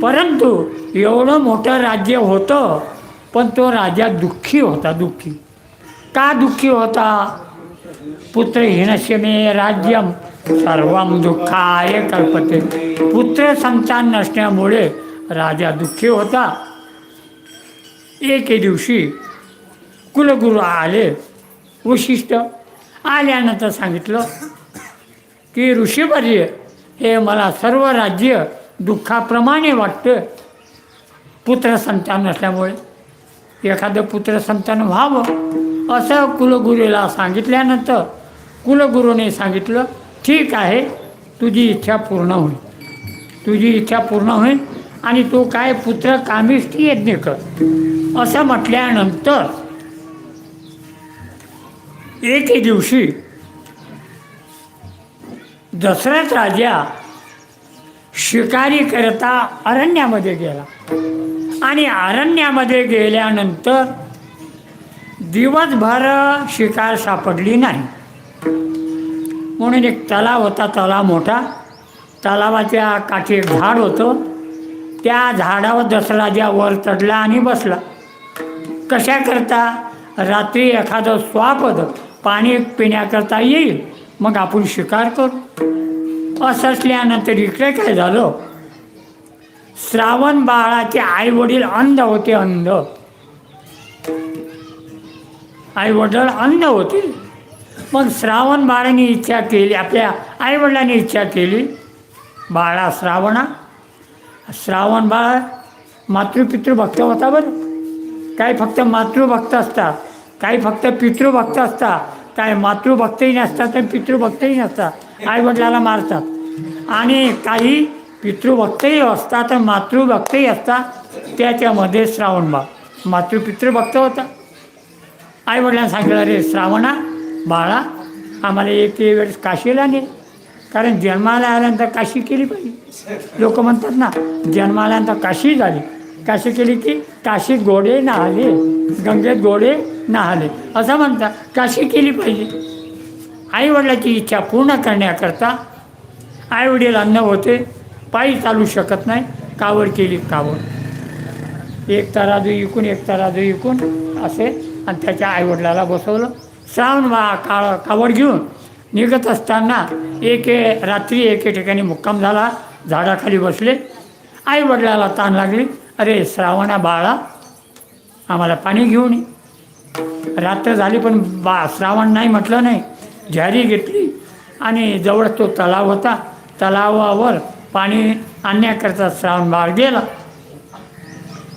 परंतु एवढं मोठं राज्य होतं, पण तो राजा दुःखी होता. दुःखी का दुःखी होता? पुत्रहीनस्य मे राज्यम सर्वं दुःखाय कल्पते. पुत्र संतान नसण्यामुळे राजा दुःखी होता. एके दिवशी कुलगुरू आले. वशिष्ठ आल्यानंतर सांगितलं की ऋषीवर्य, हे मला सर्व राज्य दुःखाप्रमाणे वाटतं. पुत्र संतान नसल्यामुळे एखादं पुत्र संतान व्हावं असं कुलगुरूला सांगितल्यानंतर कुलगुरूने सांगितलं, ठीक आहे, तुझी इच्छा पूर्ण होईल. तुझी इच्छा पूर्ण होईल आणि तू काय पुत्र कामिष्ठी यज्ञ कर. असं म्हटल्यानंतर एके दिवशी दशरथ राजा शिकारी करता अरण्यामध्ये गेला. आणि अरण्यामध्ये गेल्यानंतर दिवसभर शिकार सापडली नाही. म्हणून एक तलाव होता, तलाव मोठा. तलावाच्या काठी एक झाड होतं. त्या झाडावर दशराजा वर चढला आणि बसला. कशा करता? रात्री एखादं स्वापद पाणी पिण्याकरता येईल, मग आपण शिकार करू. असं असल्यानंतर इकडे काय झालं, श्रावण बाळाचे आई वडील अंध होते. अंध आई वडील अंध होते. मग श्रावण बाळाने इच्छा केली, आपल्या आईवडिलांनी इच्छा केली, बाळा श्रावणा. श्रावण बाळ मातृपितृभक्त होता बरं. काही फक्त मातृभक्त असतात, काही फक्त पितृभक्त असतात, काही मातृभक्तही नसतात आणि पितृभक्तही नसतात, आईवडिलाला मारतात. आणि काही पितृभक्तही असतात आणि मातृभक्तही असतात. त्याच्यामध्ये श्रावण बाळ मातृपितृभक्त होता. आईवडिलांना सांगितलं, अरे श्रावणा बाळा, आम्हाला एक वेळेस काशीला ने. कारण जन्माला आल्यानंतर काशी केली पाहिजे. लोक म्हणतात ना, जन्माला आल्यानंतर काशी झाली. काशी केली की काशीत घोडे नाहले, गंगेत घोडे नाहले असं म्हणतात. काशी केली पाहिजे. आईवडिलाची इच्छा पूर्ण करण्याकरता आईवडील अंध होते, पायी चालू शकत नाही. कावड केली, कावड एक तराजू इकून एक तराजू इकून असे, आणि त्याच्या आईवडिलाला बसवलं. श्रावण कावड घेऊन निघत असताना रात्री एके ठिकाणी मुक्काम झाला. झाडाखाली बसले. आईवडिलाला ताण लागली, अरे श्रावणा बाळा, आम्हाला पाणी घेऊन ये. रात्र झाली पण श्रावण नाही म्हटलं नाही. झारी घेतली आणि जवळ तो तलाव होता. तलावावर पाणी आणण्याकरता श्रावण बाळ गेला.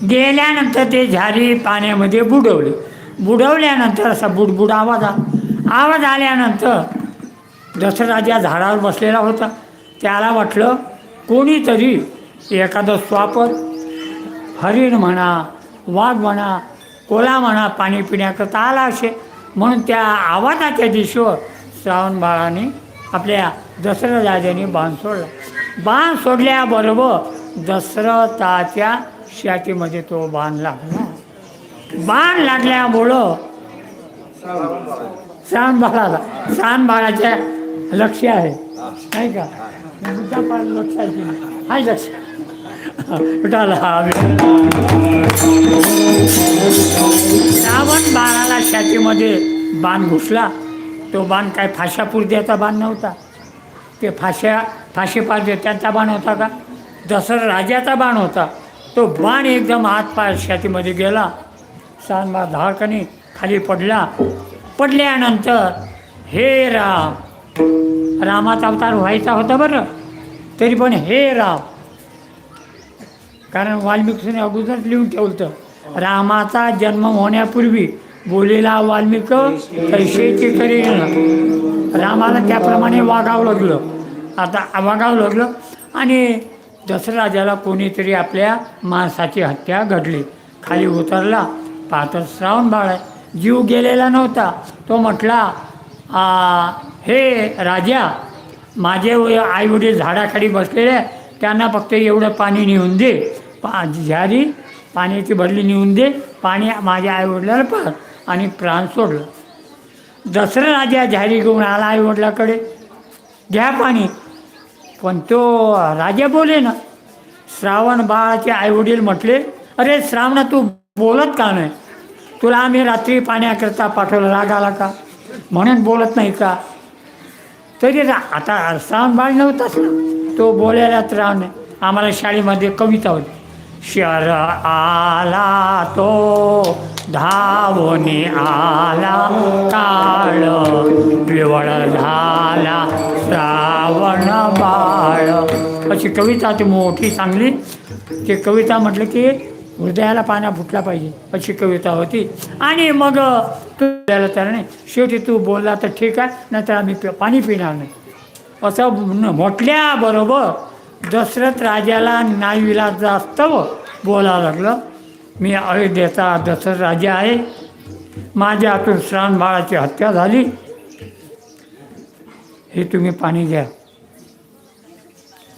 गेल्यानंतर ते झारी पाण्यामध्ये बुडवले. बुडवल्यानंतर असा बुडबुड आवाज आल्यानंतर दशराजा झाडावर बसलेला होता. त्याला वाटलं कोणीतरी एखादं स्वापद, हरिण म्हणा, वाघ म्हणा, कोला म्हणा, पाणी पिण्याकरता आला असे. म्हणून त्या आवाजाच्या दिशेवर श्रावण बाळाने आपल्या दशरथ राजाने बाण सोडला. बाण सोडल्याबरोबर दशरथाच्या छातीमध्ये तो बाण लागला. बाण लागल्यामुळं श्रावण बाळाच्या लक्ष आहे, नाही का? मुद्दा पार लक्षाची आहे. लक्ष श्रावण बाळाला छातीमध्ये बाण घुसला. तो बाण काय फाशापुरत्याचा बाण नव्हता. ते फाशी पार त्यांचा बाण होता का? दशरथ राजाचा बाण होता. तो बाण एकदम हातपाय छातीमध्ये गेला. श्रावण बाळ धाडकनी खाली पडला. पडल्यानंतर हे राम, रामाचा अवतार व्हायचा होता बरं, तरी पण हे राम, कारण वाल्मिकीने अगोदरच लिहून ठेवलं, रामाचा जन्म होण्यापूर्वी बोलेला वाल्मिक कैसेची करेल. रामाला त्याप्रमाणे वागावं लागलं. आता वागावं लागलं आणि दशराजाला कोणीतरी आपल्या माणसाची हत्या घडली. खाली उतरला, पाहतो श्रावण बाळ आहे. जीव गेलेला नव्हता. तो म्हटला, हे राजा, माझे आई वडील झाडाखाली बसलेले आहे, त्यांना फक्त एवढं पाणी नेऊन दे, झारी पाण्याची भरली नेऊन दे, पाणी माझ्या आईवडिलाला पार, आणि प्राण सोडलं. दसरा राजा झारी घेऊन आला आईवडिलाकडे, घ्या पाणी. पण तो राजा बोले ना. श्रावण बाळाचे आईवडील म्हटले, अरे श्रावणा तू बोलत का नाही? तुला आम्ही रात्री पाण्याकरता पाठवलं, राग आला का? म्हणून बोलत नाही का? तरी आता श्रावण बाळ नव्हताच ना, तो बोलायलाच राव नाही. आम्हाला शाळेमध्ये कविता होती, शर आला तो धावणे आला, काळ पिवळ झाला श्रावण बाळ, अशी कविता ती मोठी चांगली. ती कविता म्हटलं की हृदयाला पाण्या फुटला पाहिजे, अशी कविता होती. आणि मग तू द्यायला तर नाही, शेवटी तू बोलला तर ठीक आहे, नाहीतर आम्ही पाणी पिणार नाही, असं म्हटल्याबरोबर दशरथ राजाला नाईविलाज जास्त बोलावं लागलं. मी अयोध्येचा दशरथ राजा आहे, माझ्या हातून श्रावण बाळाची हत्या झाली, हे तुम्ही पाणी घ्या.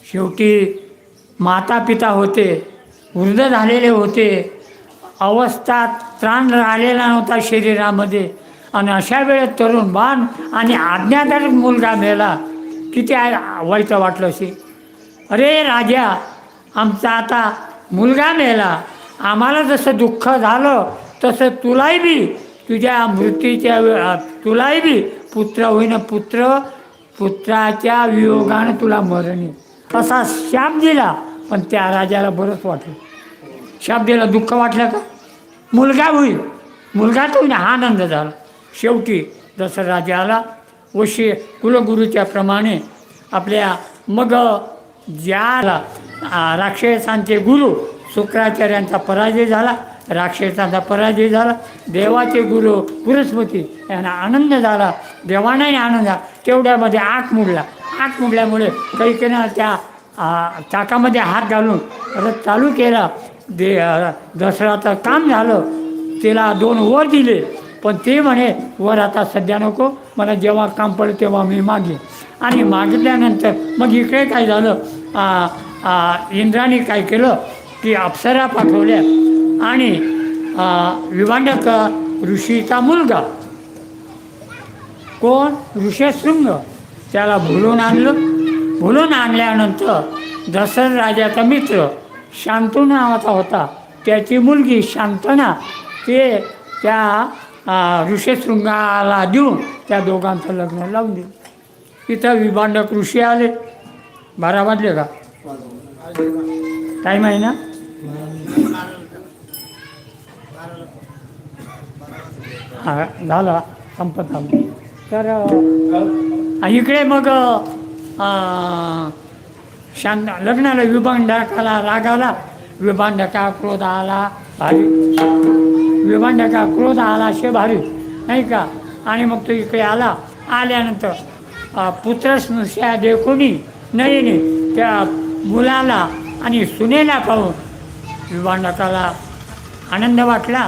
शेवटी माता पिता होते, वृद्ध झालेले होते, अवस्था त्राण राहिलेला नव्हता शरीरामध्ये, आणि अशा वेळेत तरुण बाण आणि आज्ञाधारक मुलगा मेला, किती वाईट वाटलं असे. अरे राजा, आमचा आता मुलगा मेला, आम्हाला जसं दुःख झालं तसं तुलाही बी, तुझ्या मृत्यूच्या तुलाही बी पुत्र होईन, पुत्राच्या वियोगानं तुला मरण येईल, असा शाप दिला. पण त्या राजाला बरंच वाटलं. शाप दिला, दुःख वाटलं का? मुलगा होईल, मुलगा तो हा आनंद झाला. शेवटी दशरथ राजा आला, वशी कुलगुरूच्या प्रमाणे आपल्या मग ज्या राक्षसांचे गुरु शुक्राचार्यांचा पराजय झाला, राक्षसांचा पराजय झाला. देवाचे गुरु बृहस्पती यांना आनंद झाला, देवानाही आनंद झाला. तेवढ्यामध्ये आग मुडला. आग मुडल्यामुळे काही त्या चाकामध्ये हात घालून रथ चालू केला. दसऱ्याचं काम झालं. तिला 2 वर दिले, पण ते म्हणे वर आता सध्या नको, मला जेव्हा काम पडेल तेव्हा मी मागेन. आणि मागितल्यानंतर मग इकडे काय झालं, इंद्राने काय केलं की अप्सरा पाठवल्या, आणि विभांडक ऋषीचा मुलगा कोण, ऋषशृंग, त्याला भुलून आणलं. भुलून आणल्यानंतर दशरथ राजाचा मित्र शांतनू नावाचा होता, त्याची मुलगी शांतना ते त्या ऋषशृंगाला देऊन त्या दोघांचं लग्न लावून दिलं. तिथं विभांडक ऋषी आले. 12 वाजले का? टाईम आहे ना? हा झाला, संपत आलं. तर इकडे मग शांत लग्नाला विभांडकाला राग आला, विभांडका क्रोध आला भारी, विभांडका क्रोध आला असे भारी नाही का. आणि मग तो इकडे आला. आल्यानंतर पुत्रस्नुष्या देखुनी नयनी त्या मुलाला आणि सुनेला पाहून विभांडकाला आनंद वाटला.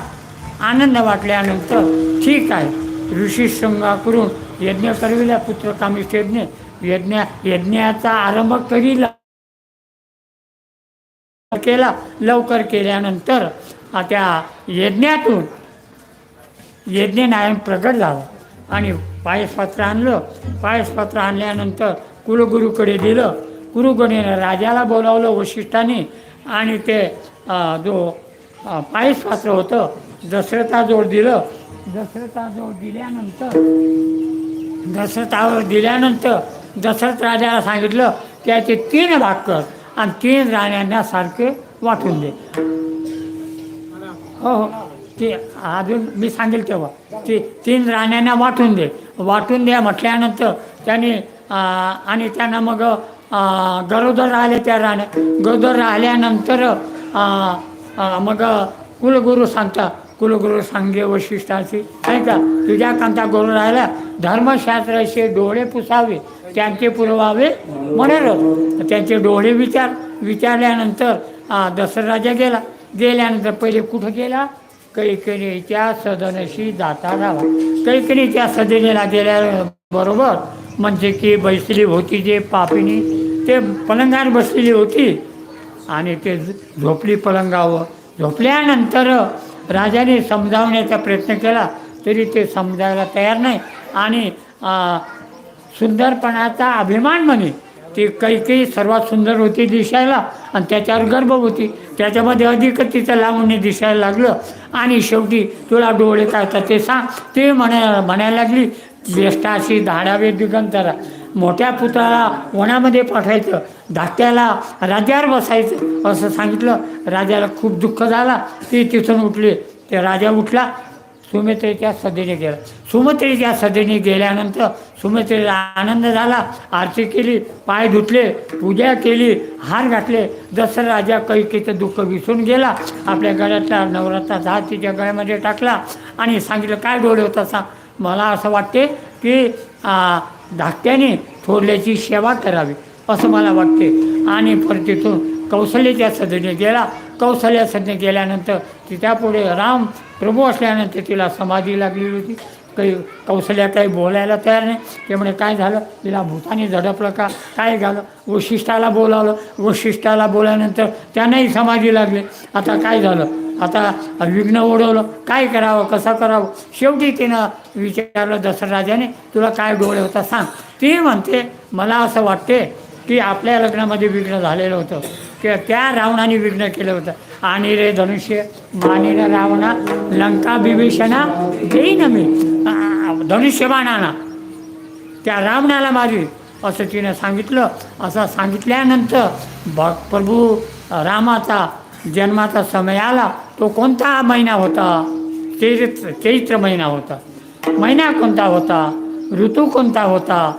आनंद वाटल्यानंतर ठीक आहे, ऋषीशृंगा करून यज्ञ करविल्या, पुत्रकामेष्ठी यज्ञाचा आरंभ करीला केला. लवकर केल्यानंतर त्या यज्ञातून यज्ञनारायण प्रगट झाला आणि पायसपात्र आणलं. पायसपात्र आणल्यानंतर कुलगुरूकडे दिलं. गुरुगणेनं राजाला बोलावलं वशिष्ठाने, आणि ते जो पायसपात्र होतं दशरथाजवळ दिलं. दशरथाजवळ दिल्यानंतर दशरथ राजाला सांगितलं की याचे 3 भाग कर आणि 3 राण्यांना सारखे वाटून दे. हो हो, ते अजून मी सांगेल तेव्हा ते 3 राण्यांना वाटून द्या म्हटल्यानंतर त्याने आणि त्यांना मग गरोदर राहिले त्या राण्या. गरोदर राहिल्यानंतर मग कुलगुरू सांगता, कुलगुरू सांगे वशिष्ठाची नाही का, तुझ्या कांता गुरु राहिला धर्मशास्त्राचे डोळे पुसावे त्यांचे पुरवावे म्हणत. त्यांचे डोळे विचारल्यानंतर दशरथ राजा गेल्यानंतर पहिले कुठं गेला, कैकेयीच्या सदनशी जाता झाला. कैकेयीच्या सदनेला गेल्याबरोबर म्हणजे की बैसली होती जे पापिनी ते पलंगावर बसलेली होती आणि ते झोपली पलंगावर. झोपल्यानंतर राजाने समजावण्याचा प्रयत्न केला तरी ते समजायला तयार नाही. आणि सुंदरपणाचा अभिमान म्हणे ती कैकेयी सर्वात सुंदर होती दिसायला आणि त्याच्यावर गर्भ होती. त्याच्यामध्ये अधिक तिचं लावण्य दिसायला लागलं. आणि शेवटी तुला डोळे काय तर ते सांग. ते म्हणायला लागली ज्येष्ठाशी धाडावे दिगंतरा. मोठ्या पुत्राला वनामध्ये पाठवायचं, धाकट्याला राज्यावर बसायचं असं सांगितलं. राजाला खूप दुःख झाला. ते तिथून उठले. ते राजा उठला, सुमित्रेच्या सदेने गेला. सुमित्रेच्या सदेने गेल्यानंतर सुमित्रेला आनंद झाला. आरती केली, पाय धुतले, पूजा केली, हार घातले. जसं राजा कैकेयीचं दुःख विसरून गेला. आपल्या गळ्यातला नवरात्राचा हात तिच्या गळ्यामध्ये टाकला आणि सांगितलं काय डोळे होता सांग. मला असं वाटते की धाकट्याने थोरल्याची सेवा करावी असं मला वाटते. आणि परत तिथून कौशल्याच्या सदेने गेला. कौशल्या सदेने गेल्यानंतर तिच्यापुढे राम प्रभू असल्यानंतर तिला समाधी लागलेली होती. कौशल्या काही बोलायला तयार नाही. त्यामुळे काय झालं, तिला भूताने झडपलं का काय झालं, वशिष्ठाला बोलावलं. वशिष्ठाला बोलाल्यानंतर त्यांनाही समाधी लागली. आता काय झालं, आता विघ्न ओढवलं, काय करावं कसं करावं. शेवटी तिनं विचारलं दशरथराजाने तुला काय डोळे होता सांग. ती म्हणते मला असं वाटते की आपल्या लग्नामध्ये विघ्न झालेलं होतं की त्या रावणाने विघ्न केलं होतं. आणि रे धनुष्य मानिर रावणा लंका विभीषणा देईन मी धनुष्यबाणाना त्या रावणाला मारी असं तिनं सांगितलं. असं सांगितल्यानंतर प्रभू रामाचा जन्माचा समय आला. तो कोणता महिना होता, चैत्र महिना होता. महिना कोणता होता, ऋतू कोणता होता,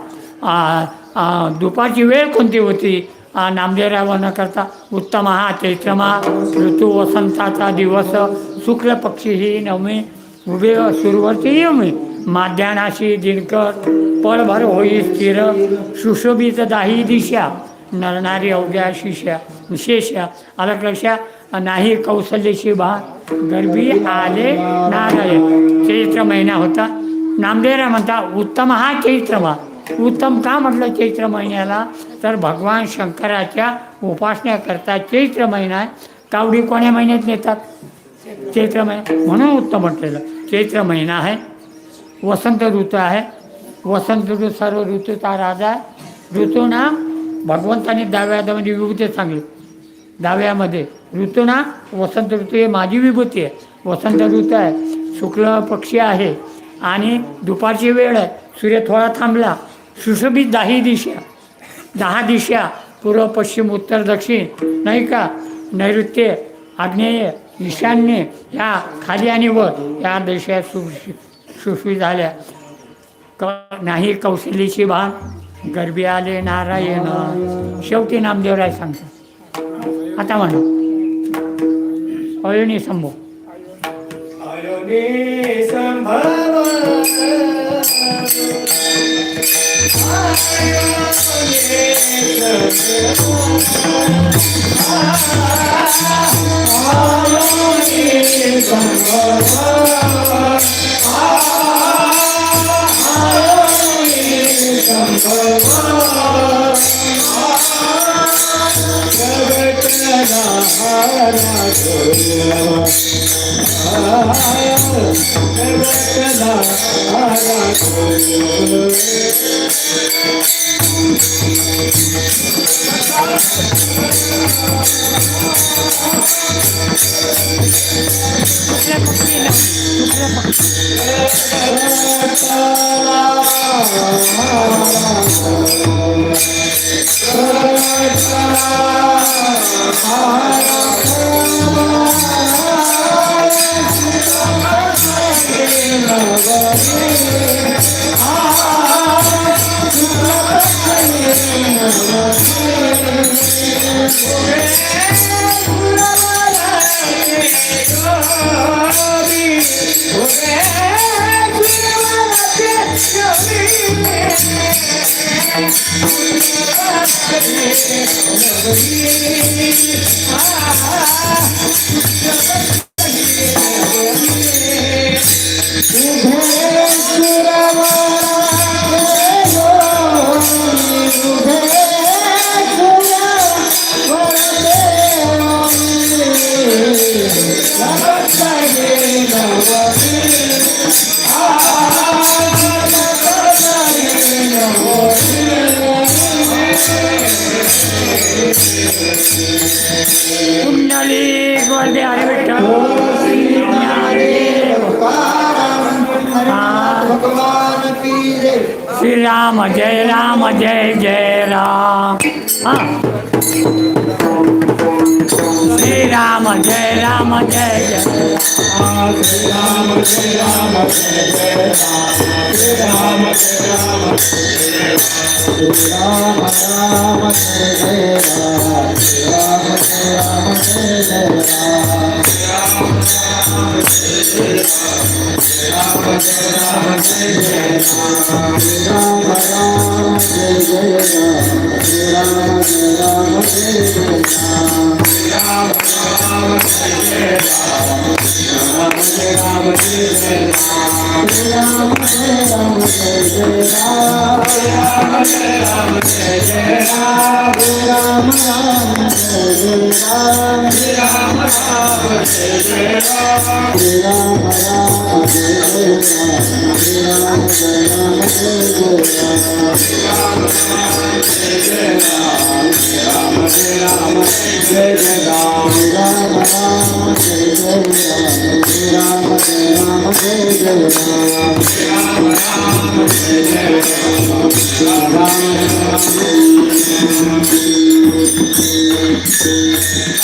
दुपारची वेळ कोणती होती. नामदेवराव करता उत्तम हा चैत्रमा ऋतू वसंताचा दिवस शुक्ल पक्षी ही नवमी उभे सुरवर्ती येऊमी माध्यानाशी दिनकर पळभर होई स्थिर सुशोभित दाही दिशा नरणारी अवघ्या शिष्या शेषा अलग लक्षा नाही कौशल्याची बा गर्भी आले नारायण. चैत्र महिना होता. नामदेवराव म्हणता उत्तम हा चैत्रमा. उत्तम का म्हटलं चैत्र महिन्याला, तर भगवान शंकराच्या उपासण्याकरता चैत्र महिना आहे. कावडी कोण्या महिन्यात नेतात, चैत्र महिना, म्हणून उत्तम म्हटलेलं. चैत्र महिना आहे, वसंत ऋतू आहे. वसंत ऋतू सर्व ऋतूचा राजा आहे. ऋतूना भगवंताने दहाव्यामध्ये विभूती सांगली. दहाव्यामध्ये ऋतूना वसंत ऋतू हे माझी विभूती आहे. वसंत ऋतू आहे, शुक्ल पक्षी आहे आणि दुपारची वेळ आहे. सूर्य थोडा थांबला. सुशोभित 10 दिशा, 10 दिशा पूर्व पश्चिम उत्तर दक्षिण नाही का, नैऋत्य आग्नेय ईशान्य ह्या खाली आणि वर या दिशा सुशोभित झाल्या. नाही कौशल्याची भान गर्भी आले नारायण. शेवटी नामदेवराय सांगतात. आता म्हणा अयोनी संभव अयोनी संभव कुंडली गोल्डे हरी विठ्ठल भगवान की जय. श्री राम जय जय राम हा श्री राम जय जय राम राम जय जय राम. राम जय जय राम. राम राम जय जय राम. राम जय जय राम. राम राम जय जय राम. राम राम जय जय राम. राम राम जय जय राम. राम राम जय जय राम. राम राम जय जय राम. राम जय जय राम. राम राम जय जय राम. राम राम जय जय राम. राम राम जय जय राम. राम राम जय जय राम.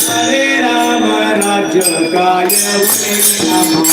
हरे राम राज्य काय हरे राम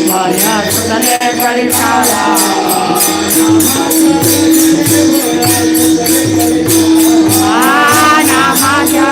माया सुतले परिकाला नामाच्या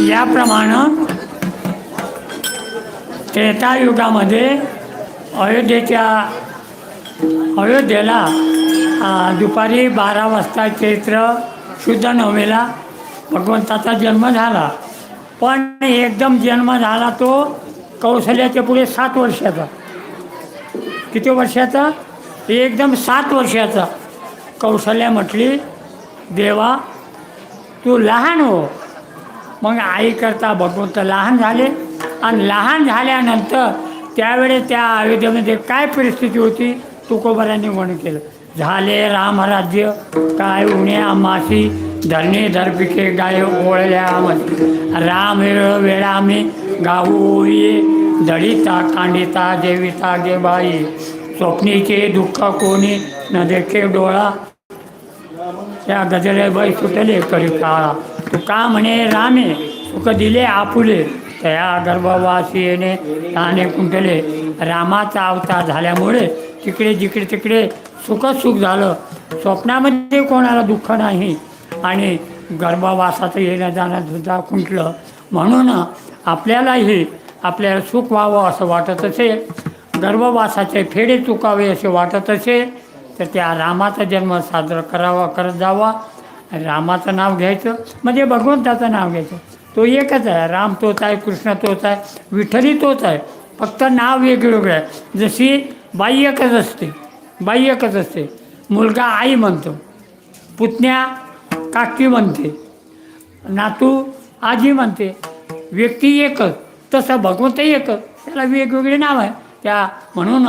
याप्रमाणे त्रेतायुगामध्ये अयोध्येला दुपारी 12 वाजता चैत्र शुद्ध नवमीला भगवंताचा जन्म झाला. पण एकदम जन्म झाला तो कौशल्याच्या पुढे 7 वर्षाचा. किती वर्षाचा? एकदम 7 वर्षाचा. कौशल्या म्हटली, देवा तू लहान हो. मग आई करता भगवंत लहान झाले. आणि लहान झाल्यानंतर त्यावेळेस त्या अयोध्येमध्ये काय परिस्थिती होती तुकोबारांनी वर्णन केलं. झाले रामराज्य काय उणे आमासी, धरणी धरपिके गाय ओळल्या आमची. राम वेळ वेळा मी गाऊ ये, दळिता कांडिता जेविता गे बाई. स्वप्नीचे दुःख कोणी न देखे डोळा, त्या गजरे बाई सुटले करी काळा. तुका म्हणे रामे सुख दिले आपुले, त्या गर्भवासीने ताने कुंटले. रामाचा अवतार झाल्यामुळे तिकडे जिकडे तिकडे सुख झालं. स्वप्नामध्ये कोणाला दुःख नाही आणि गर्भवासाचं येणं जाणं सुद्धा खुंटलं. म्हणून आपल्यालाही आपल्याला सुख व्हावं असं वाटत असेल, गर्भवासाचे फेडे चुकावे असे वाटत असेल, तर त्या रामाचा जन्म साजरा करत जावा. रामाचं नाव घ्यायचं म्हणजे भगवंताचं नाव घ्यायचं. तो एकच आहे. राम तोच आहे, कृष्ण तोच आहे, विठ्ठली तोच आहे. फक्त नाव वेगवेगळं आहे. जशी बाई एकच असते. मुलगा आई म्हणतो, पुतण्या काकी म्हणते, नातू आजी म्हणते. व्यक्ती एकच, तसं भगवंत एकच, त्याला वेगवेगळे नाव आहे. त्या म्हणून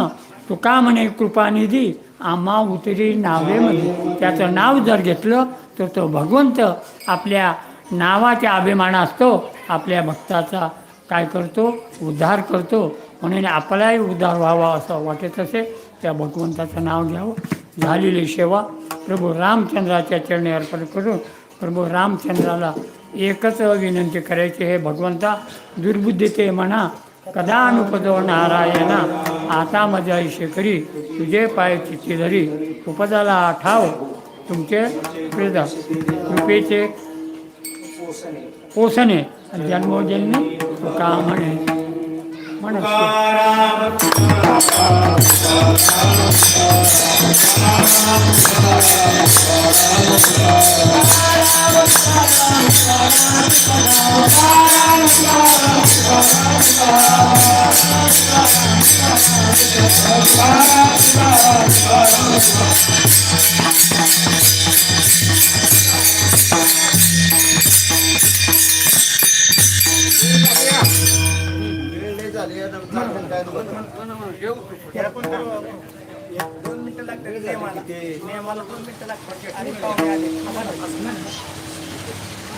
तुका म्हणे कृपानिधी आम्हा उतरी नावेमध्ये. त्याचं नाव जर घेतलं तर तो भगवंत आपल्या नावाचा अभिमान असतो. आपल्या भक्ताचा काय करतो? उद्धार करतो. म्हणून आपलाही उद्धार व्हावा असं वाटत असेल त्या भगवंताचं नाव घ्यावं. झालेली सेवा प्रभू रामचंद्राच्या चरणी अर्पण करून प्रभू रामचंद्राला एकच विनंती करायची, हे भगवंता दुर्बुद्धी ते म्हणा कदा अनुपदो नारायणा, आता माझ्या शेखरी तुझे पाय चित्ती धरी. उपदाला ठाव तुमचे कृपेचे पोषणे, जन्मोजन्मी तुका म्हणे.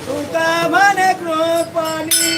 तुका म्हणे कृपानी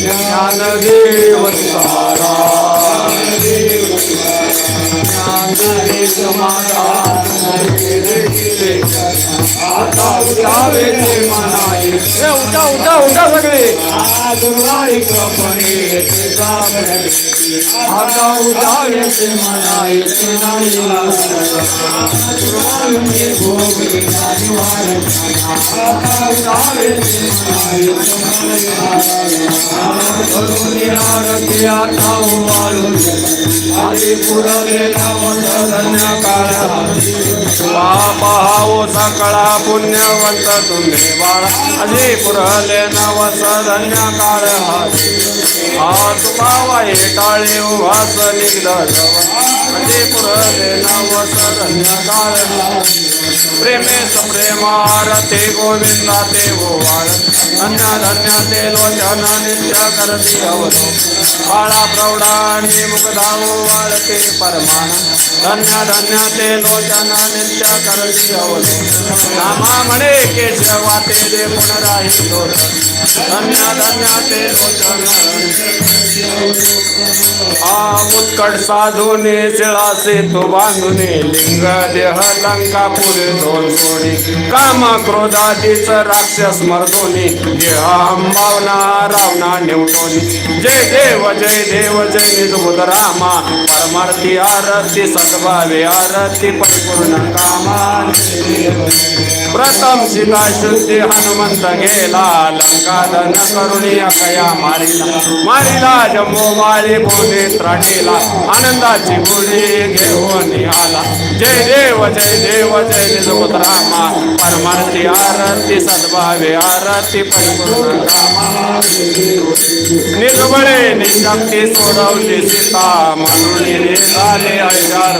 ज्ञानदेव सारा ज्ञानदेव आता उठावे ते मनाई उठा उठा उठा सगळे आता उठावे ते मनाई पाहावो सकळा पुण्यवंत तुम्ही बाळा अजी पुरले नवस धन्य काळ हात पावा हे टाळे उभास निघलं अजी पुरले नवस धन्य काळ प्रेमेश प्रेमारते गोविंदा ते गोवाळ धन्य धन्य ते लोचन नित्य करती अवधो बाळा प्रौढांनी मुखदावो वाळते परमान धन्य धन्य ते लोचन नित्य करती अवधो नामा म्हणे केशवा ते जे पुनराही दोष धन्य धन्य ते लोचन उत्कट साधूने शिळासे तो बांधुने लिंग देह लंका पुरे दोन सोडी काम क्रोधादीच राक्षस मर्दोनी देह अंबावना रावणा निवटोनी जय देव जय निजबुध रामा परमार्थी आरती सद्भावे आरती परिपूर्ण कामा प्रथम सीता शुद्धी हनुमंत गेला लंका धन करुणी अकया मारिला जम्बो मारी बोले त्राणीला आनंदाची बुडी घेऊन आला जय देव जय निजबुध रामा परमार्थी आरती सद्भावे आरती परिपूर्ण कामा निजबळे निशक्ती सोडवली सीता म्हणून झाले अळीदार